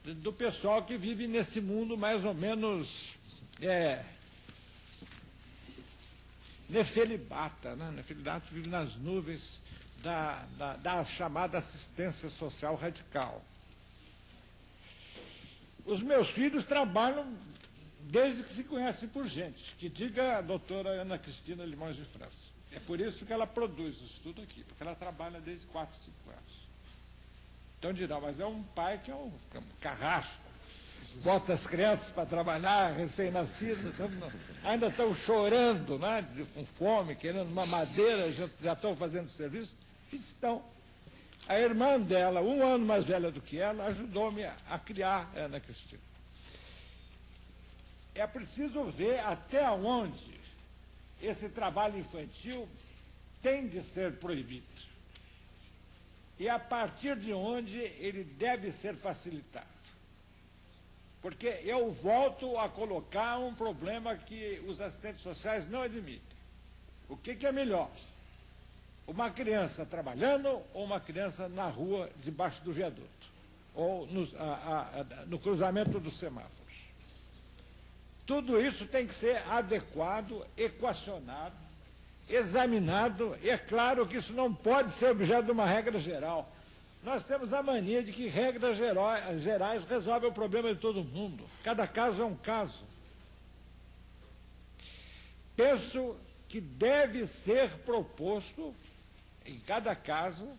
S1: do pessoal que vive nesse mundo mais ou menos nefelibata, né? Nefelibata vive nas nuvens da chamada assistência social radical. Os meus filhos trabalham desde que se conhecem por gente, que diga a doutora Ana Cristina Limões de França. É por isso que ela produz isso tudo aqui, porque ela trabalha desde 4, 5 anos. Então dirão, mas é um pai que é um carrasco, bota as crianças para trabalhar, recém-nascidas, ainda estão chorando, né, com fome, querendo uma madeira, já estão fazendo serviço. Estão. A irmã dela, 1 ano mais velha do que ela, ajudou-me a criar a Ana Cristina. É preciso ver até onde esse trabalho infantil tem de ser proibido. E a partir de onde ele deve ser facilitado. Porque eu volto a colocar um problema que os assistentes sociais não admitem. O que é melhor? Uma criança trabalhando ou uma criança na rua debaixo do viaduto? Ou no cruzamento dos semáforos? Tudo isso tem que ser adequado, equacionado, examinado, e é claro que isso não pode ser objeto de uma regra geral. Nós temos a mania de que regras gerais resolvem o problema de todo mundo. Cada caso é um caso. Penso que deve ser proposto, em cada caso,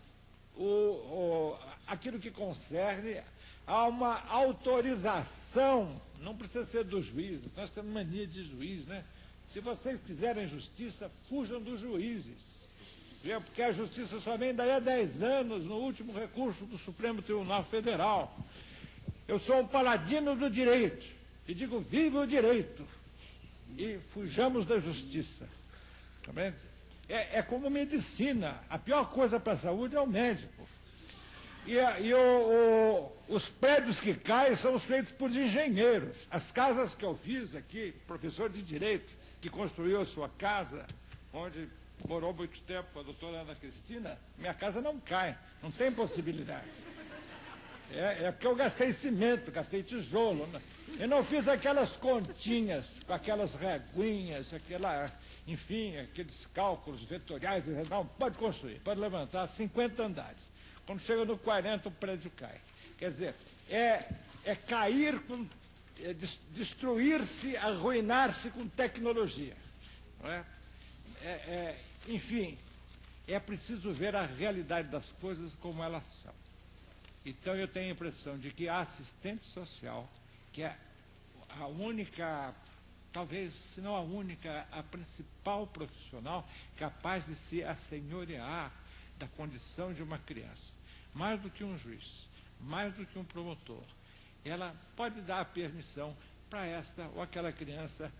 S1: aquilo que concerne a uma autorização, não precisa ser dos juízes, nós temos mania de juiz, né? Se vocês quiserem justiça, fujam dos juízes. Porque a justiça só vem daí a 10 anos, no último recurso do Supremo Tribunal Federal. Eu sou um paladino do direito, e digo, viva o direito, e fujamos da justiça. Tá vendo? É como medicina, a pior coisa para a saúde é o médico. Os prédios que caem são feitos por engenheiros. As casas que eu fiz aqui, professor de direito, que construiu a sua casa, onde morou muito tempo com a doutora Ana Cristina, minha casa não cai, não tem possibilidade. É porque eu gastei cimento, gastei tijolo. Né? Eu não fiz aquelas continhas, com aquelas reguinhas, enfim, aqueles cálculos vetoriais. Não, pode construir, pode levantar 50 andares. Quando chega no 40, o prédio cai. Quer dizer, cair com... destruir-se, arruinar-se com tecnologia. Não é? Enfim, é preciso ver a realidade das coisas como elas são. Então, eu tenho a impressão de que a assistente social, que é a única, talvez, se não a única, a principal profissional capaz de se assenhorear da condição de uma criança, mais do que um juiz, mais do que um promotor. Ela pode dar a permissão para esta ou aquela criança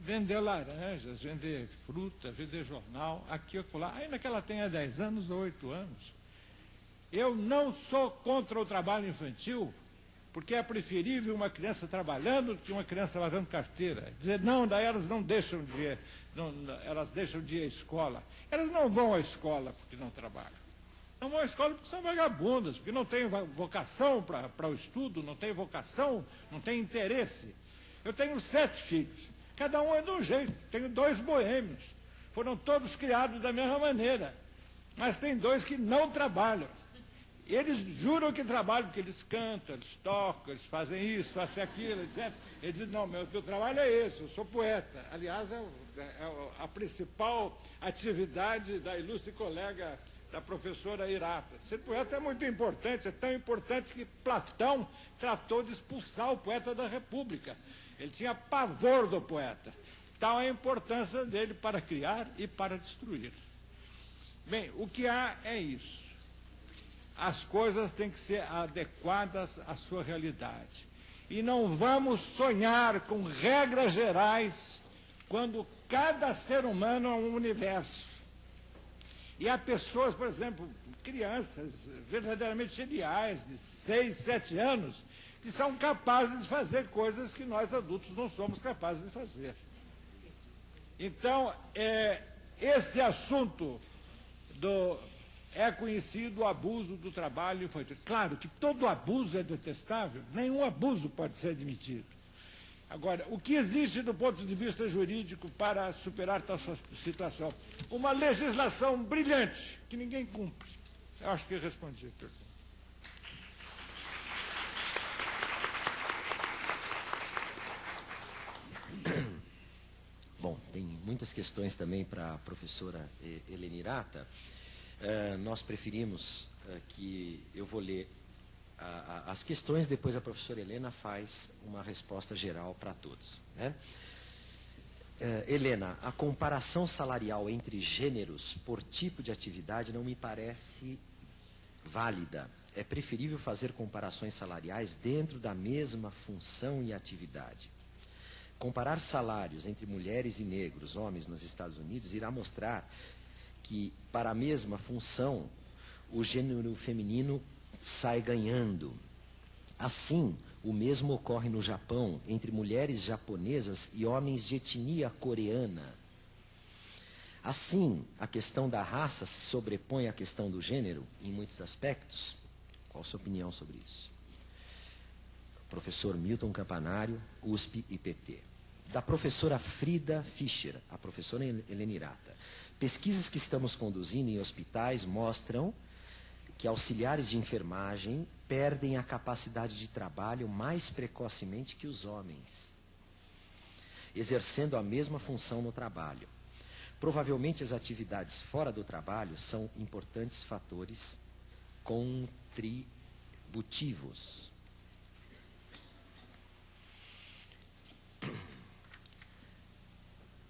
S1: vender laranjas, vender fruta, vender jornal, aqui ou acolá, ainda que ela tenha 10 anos ou 8 anos. Eu não sou contra o trabalho infantil, porque é preferível uma criança trabalhando do que uma criança lavando carteira. Dizer, não, daí elas não deixam de ir, elas deixam de ir à escola. Elas não vão à escola porque não trabalham. Não vão à escola porque são vagabundas, porque não têm vocação para o estudo, não têm vocação, não têm interesse. Eu tenho 7 filhos, cada um é de um jeito. Tenho 2 boêmios, foram todos criados da mesma maneira, mas tem 2 que não trabalham. Eles juram que trabalham, porque eles cantam, eles tocam, eles fazem isso, fazem aquilo, etc. Eles dizem, não, meu trabalho é esse, eu sou poeta. Aliás, é a principal atividade da ilustre colega da professora Irata. Ser poeta é muito importante, é tão importante que Platão tratou de expulsar o poeta da República. Ele tinha pavor do poeta. Tal é a importância dele para criar e para destruir. Bem, o que há é isso. As coisas têm que ser adequadas à sua realidade. E não vamos sonhar com regras gerais quando cada ser humano é um universo. E há pessoas, por exemplo, crianças verdadeiramente geniais, de 6, 7 anos, que são capazes de fazer coisas que nós adultos não somos capazes de fazer. Então, esse assunto é conhecido o abuso do trabalho infantil. Claro que todo abuso é detestável, nenhum abuso pode ser admitido. Agora, o que existe do ponto de vista jurídico para superar tal situação? Uma legislação brilhante, que ninguém cumpre. Eu acho que respondi a pergunta.
S2: Bom, tem muitas questões também para a professora Helena Irata. Nós preferimos que eu vou ler as questões, depois a professora Helena faz uma resposta geral para todos, né? Helena, a comparação salarial entre gêneros por tipo de atividade não me parece válida. É preferível fazer comparações salariais dentro da mesma função e atividade. Comparar salários entre mulheres e negros, homens nos Estados Unidos, irá mostrar que, para a mesma função, o gênero feminino sai ganhando. Assim, o mesmo ocorre no Japão, entre mulheres japonesas e homens de etnia coreana. Assim, a questão da raça se sobrepõe à questão do gênero em muitos aspectos. Qual a sua opinião sobre isso? Professor Milton Campanário, USP e PT. Da professora Frida Fischer, a professora Helena Irata. Pesquisas que estamos conduzindo em hospitais mostram que auxiliares de enfermagem perdem a capacidade de trabalho mais precocemente que os homens, exercendo a mesma função no trabalho. Provavelmente as atividades fora do trabalho são importantes fatores contributivos.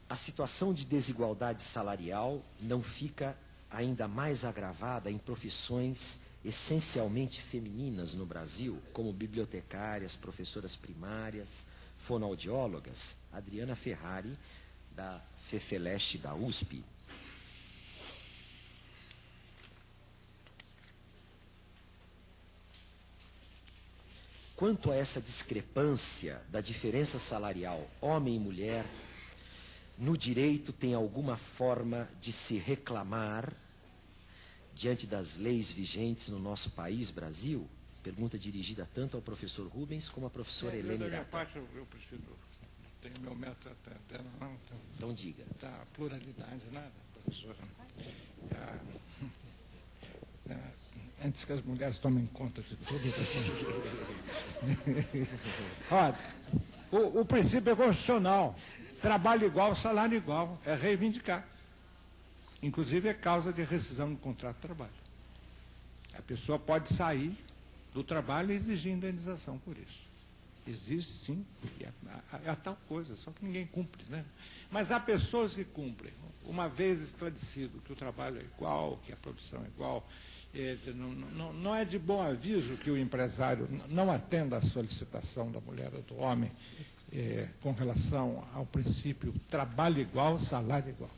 S2: A situação de desigualdade salarial não fica ainda mais agravada em profissões essencialmente femininas no Brasil, como bibliotecárias, professoras primárias, fonoaudiólogas? Adriana Ferrari, da FEFELESH da USP. Quanto a essa discrepância da diferença salarial homem e mulher, no direito tem alguma forma de se reclamar diante das leis vigentes no nosso país, Brasil? Pergunta dirigida tanto ao professor Rubens como à professora Helena Irata.
S1: Da minha parte, eu prefiro, tenho meu método até não.
S2: Então diga.
S1: Da pluralidade, né, professora? Antes que as mulheres tomem conta de tudo. Olha, o princípio é constitucional. Trabalho igual, salário igual, é reivindicar. Inclusive é causa de rescisão do contrato de trabalho. A pessoa pode sair do trabalho e exigir indenização por isso. Existe, sim, é a tal coisa, só que ninguém cumpre, né? Mas há pessoas que cumprem. Uma vez esclarecido que o trabalho é igual, que a produção é igual, não é de bom aviso que o empresário não atenda à solicitação da mulher ou do homem com relação ao princípio trabalho igual, salário igual.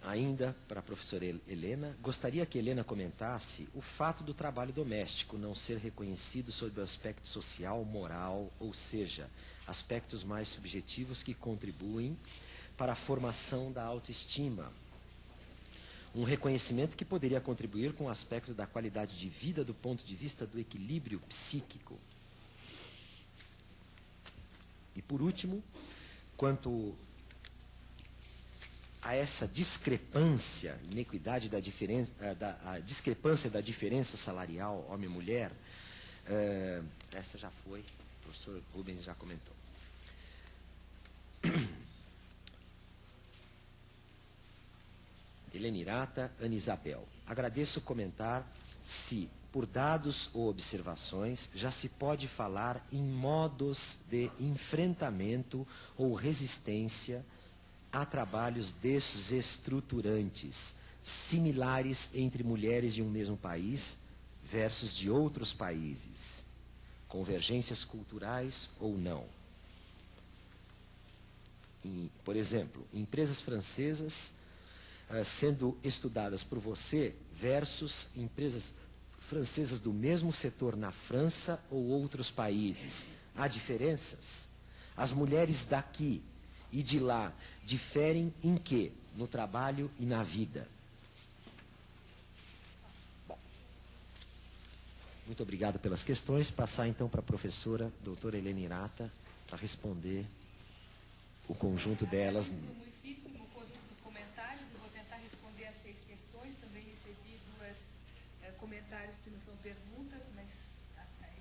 S2: Ainda para a professora Helena, gostaria que Helena comentasse o fato do trabalho doméstico não ser reconhecido sob o aspecto social, moral, ou seja, aspectos mais subjetivos que contribuem para a formação da autoestima. Um reconhecimento que poderia contribuir com o aspecto da qualidade de vida do ponto de vista do equilíbrio psíquico. E por último, quanto a essa discrepância, inequidade da diferença, a discrepância da diferença salarial homem-mulher, essa já foi, o professor Rubens já comentou. Helenirata, Ana Isabel. Agradeço comentar se, por dados ou observações, já se pode falar em modos de enfrentamento ou resistência a trabalhos desestruturantes, similares entre mulheres de um mesmo país versus de outros países, convergências culturais ou não. Por exemplo, empresas francesas sendo estudadas por você versus empresas francesas do mesmo setor na França ou outros países. Há diferenças? As mulheres daqui e de lá diferem em quê? No trabalho e na vida. Bom, muito obrigado pelas questões. Passar então para a professora doutora Helenirata para responder o conjunto delas.
S3: Muitíssimo o conjunto dos comentários. Eu vou tentar responder as 6 questões. Também recebi 2 comentários que não são perguntas, mas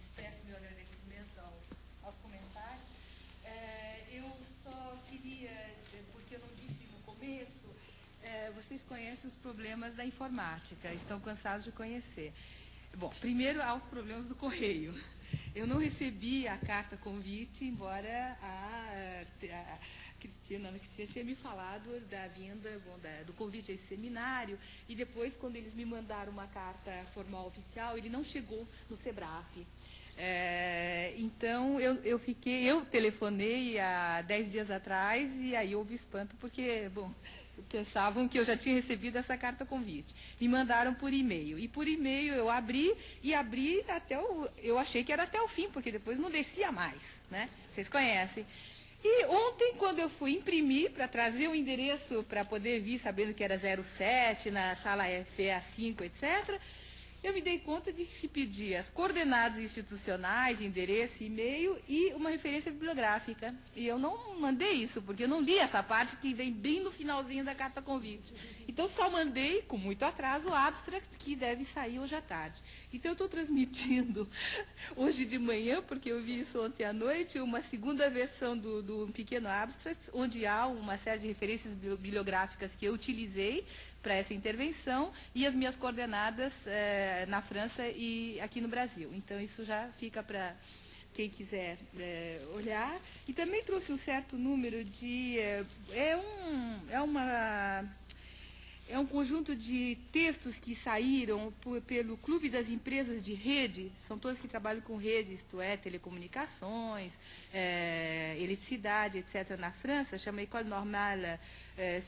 S3: expresso meu agradecimento aos comentários. Eu só queria, porque eu não disse no começo, vocês conhecem os problemas da informática, estão cansados de conhecer. Bom, primeiro aos problemas do correio. Eu não recebi a carta convite, embora a Ana Cristina tinha me falado da vinda, do convite a esse seminário, e depois, quando eles me mandaram uma carta formal oficial, ele não chegou no SEBRAP. Então, eu telefonei há 10 dias atrás, e aí houve espanto, porque, bom, pensavam que eu já tinha recebido essa carta convite. Me mandaram por e-mail. E por e-mail eu abri até eu achei que era até o fim, porque depois não descia mais, né? Vocês conhecem. E ontem, quando eu fui imprimir para trazer o endereço para poder vir, sabendo que era 07, na sala FEA5, etc., eu me dei conta de que se pedia as coordenadas institucionais, endereço, e-mail e uma referência bibliográfica. E eu não mandei isso, porque eu não li essa parte que vem bem no finalzinho da carta convite. Então, só mandei, com muito atraso, o abstract, que deve sair hoje à tarde. Então, eu estou transmitindo hoje de manhã, porque eu vi isso ontem à noite, uma segunda versão do pequeno abstract, onde há uma série de referências bibliográficas que eu utilizei para essa intervenção e as minhas coordenadas na França e aqui no Brasil. Então, isso já fica para quem quiser olhar. E também trouxe um certo número de... É um conjunto de textos que saíram pelo Clube das Empresas de Rede, são todos que trabalham com rede, isto é, telecomunicações, eletricidade, etc., na França, chama École Normale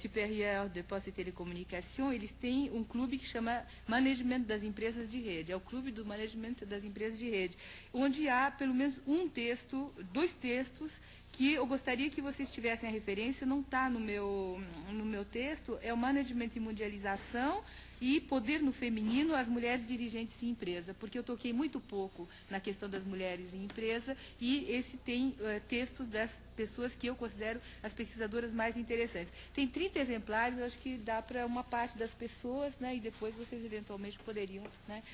S3: Supérieure de Postes et Télécommunications. Eles têm um clube que chama Management das Empresas de Rede, é o Clube do Management das Empresas de Rede, onde há pelo menos 2 textos, que eu gostaria que vocês tivessem a referência, não está no meu texto, é o Management e Mundialização e Poder no Feminino, as Mulheres Dirigentes em Empresa, porque eu toquei muito pouco na questão das mulheres em empresa, e esse tem textos das pessoas que eu considero as pesquisadoras mais interessantes. Tem 30 exemplares, eu acho que dá para uma parte das pessoas, né, e depois vocês eventualmente poderiam, né,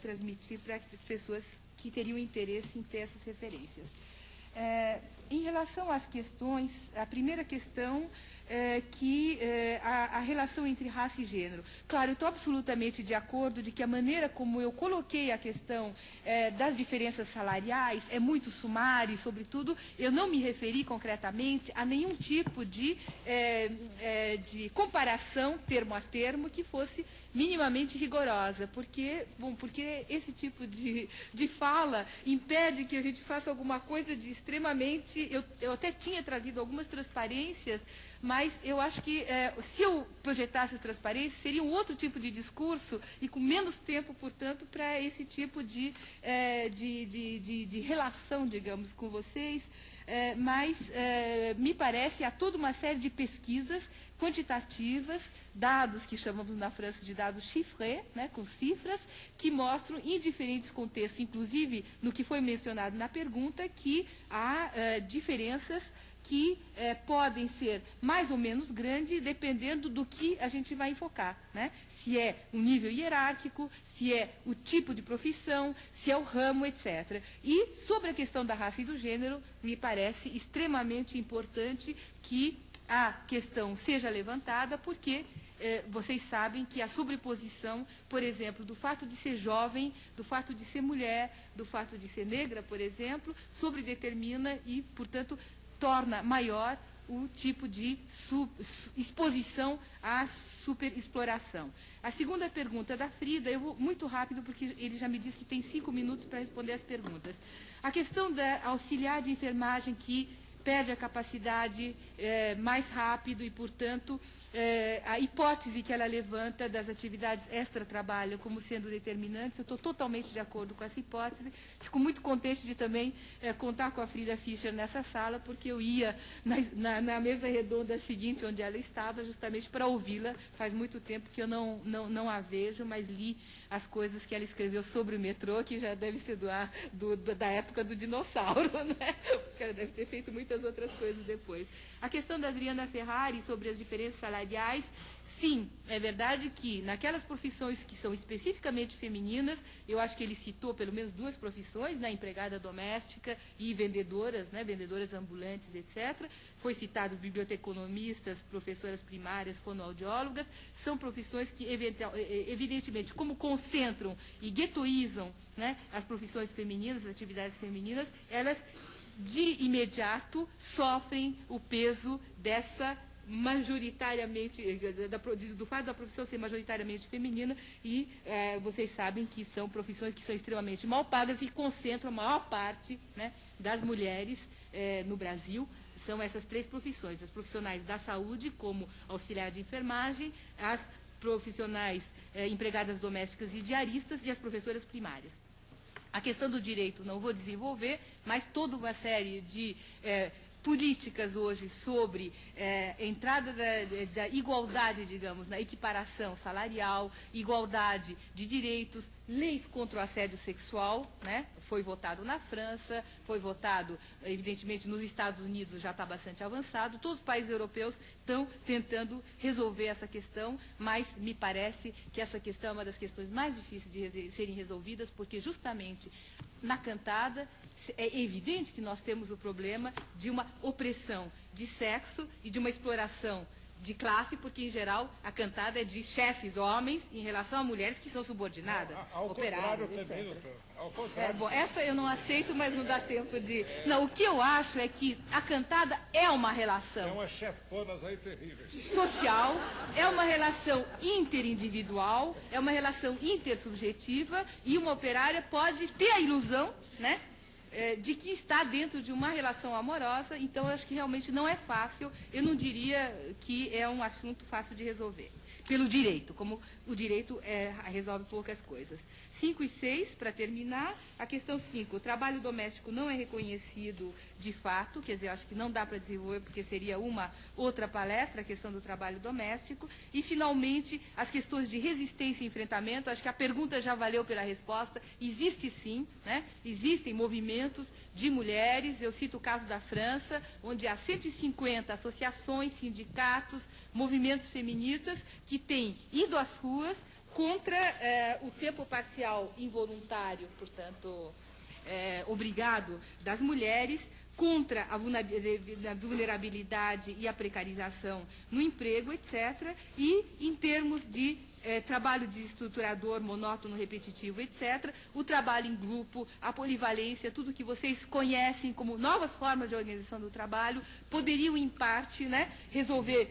S3: transmitir para as pessoas que teriam interesse em ter essas referências. Em relação às questões, a primeira questão a relação entre raça e gênero. Claro, eu estou absolutamente de acordo de que a maneira como eu coloquei a questão das diferenças salariais é muito sumária e, sobretudo, eu não me referi concretamente a nenhum tipo de comparação termo a termo que fosse minimamente rigorosa, porque esse tipo de fala impede que a gente faça alguma coisa de extremamente... Eu até tinha trazido algumas transparências, mas eu acho que se eu projetasse as transparências, seria um outro tipo de discurso e com menos tempo, portanto, para esse tipo de relação, digamos, com vocês. Mas me parece, há toda uma série de pesquisas quantitativas, dados que chamamos na França de dados chiffrés, né, com cifras, que mostram em diferentes contextos, inclusive no que foi mencionado na pergunta, que há diferenças que podem ser mais ou menos grandes, dependendo do que a gente vai enfocar, né? Se é um nível hierárquico, se é o tipo de profissão, se é o ramo, etc. E, sobre a questão da raça e do gênero, me parece extremamente importante que a questão seja levantada, porque vocês sabem que a sobreposição, por exemplo, do fato de ser jovem, do fato de ser mulher, do fato de ser negra, por exemplo, sobredetermina e, portanto, torna maior o tipo de exposição à superexploração. A segunda pergunta da Frida, eu vou muito rápido, porque ele já me disse que tem 5 minutos para responder as perguntas. A questão da auxiliar de enfermagem que perde a capacidade mais rápido e, portanto, a hipótese que ela levanta das atividades extra-trabalho como sendo determinantes, eu estou totalmente de acordo com essa hipótese. Fico muito contente de também contar com a Frida Fischer nessa sala, porque eu ia na mesa redonda seguinte, onde ela estava, justamente para ouvi-la. Faz muito tempo que eu não a vejo, mas li as coisas que ela escreveu sobre o metrô, que já deve ser da época do dinossauro, né? Porque ela deve ter feito muitas outras coisas depois. A questão da Adriana Ferrari sobre as diferenças salariais, sim, é verdade que naquelas profissões que são especificamente femininas, eu acho que ele citou pelo menos 2 profissões, né, empregada doméstica e vendedoras, né, vendedoras ambulantes, etc. Foi citado biblioteconomistas, professoras primárias, fonoaudiólogas, são profissões que, evidentemente, como concentram e guetoizam, né, as profissões femininas, as atividades femininas, elas de imediato sofrem o peso dessa majoritariamente, do fato da profissão ser majoritariamente feminina e vocês sabem que são profissões que são extremamente mal pagas e concentram a maior parte, né, das mulheres no Brasil. São essas 3 profissões, as profissionais da saúde, como auxiliar de enfermagem, as profissionais empregadas domésticas e diaristas e as professoras primárias. A questão do direito não vou desenvolver, mas toda uma série de políticas hoje sobre entrada da igualdade, digamos, na equiparação salarial, igualdade de direitos, leis contra o assédio sexual, né? Foi votado na França, foi votado, evidentemente, nos Estados Unidos, já está bastante avançado. Todos os países europeus estão tentando resolver essa questão, mas me parece que essa questão é uma das questões mais difíceis de serem resolvidas, porque justamente na cantada é evidente que nós temos o problema de uma opressão de sexo e de uma exploração de classe, porque, em geral, a cantada é de chefes homens em relação a mulheres que são subordinadas, operários, etc. Também, ao contrário. Bom, essa eu não aceito, mas não dá tempo de... Não, o que eu acho é que a cantada é uma relação...
S1: É uma chefonas aí terrível.
S3: ...social, é uma relação interindividual, é uma relação intersubjetiva, e uma operária pode ter a ilusão, né, de que está dentro de uma relação amorosa. Então, eu acho que realmente não é fácil, eu não diria que é um assunto fácil de resolver, pelo direito, como o direito resolve poucas coisas. 5 e 6, para terminar, a questão 5, o trabalho doméstico não é reconhecido de fato, quer dizer, eu acho que não dá para desenvolver, porque seria uma outra palestra, a questão do trabalho doméstico. E, finalmente, as questões de resistência e enfrentamento, acho que a pergunta já valeu pela resposta, existe sim, né? Existem movimentos de mulheres, eu cito o caso da França, onde há 150 associações, sindicatos, movimentos feministas que têm ido às ruas contra o tempo parcial involuntário, portanto, obrigado das mulheres, contra a vulnerabilidade e a precarização no emprego, etc. E, em termos de trabalho desestruturador, monótono, repetitivo, etc., o trabalho em grupo, a polivalência, tudo que vocês conhecem como novas formas de organização do trabalho, poderiam, em parte, né, resolver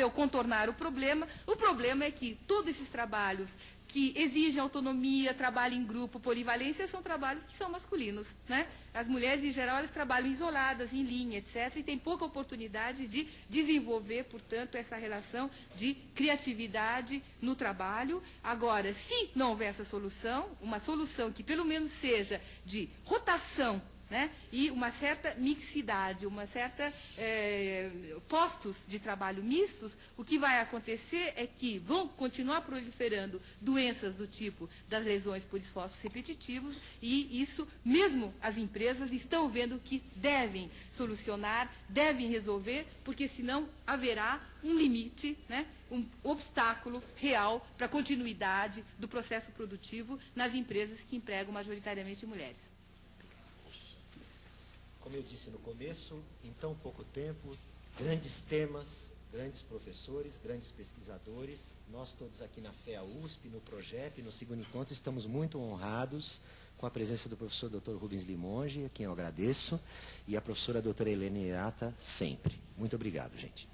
S3: ou contornar o problema. O problema é que todos esses trabalhos que exigem autonomia, trabalho em grupo, polivalência, são trabalhos que são masculinos, né? As mulheres, em geral, elas trabalham isoladas, em linha, etc., e têm pouca oportunidade de desenvolver, portanto, essa relação de criatividade no trabalho. Agora, se não houver essa solução, uma solução que pelo menos seja de rotação, né, e uma certa mixidade, uma certa postos de trabalho mistos, o que vai acontecer é que vão continuar proliferando doenças do tipo das lesões por esforços repetitivos, e isso, mesmo as empresas estão vendo que devem solucionar, devem resolver, porque senão haverá um limite, né, um obstáculo real para a continuidade do processo produtivo nas empresas que empregam majoritariamente mulheres.
S2: Como eu disse no começo, em tão pouco tempo, grandes temas, grandes professores, grandes pesquisadores. Nós todos aqui na FEA USP, no PROGEP, no segundo encontro, estamos muito honrados com a presença do professor Dr. Rubens Limonge, a quem eu agradeço, e a professora doutora Helena Hirata, sempre. Muito obrigado, gente.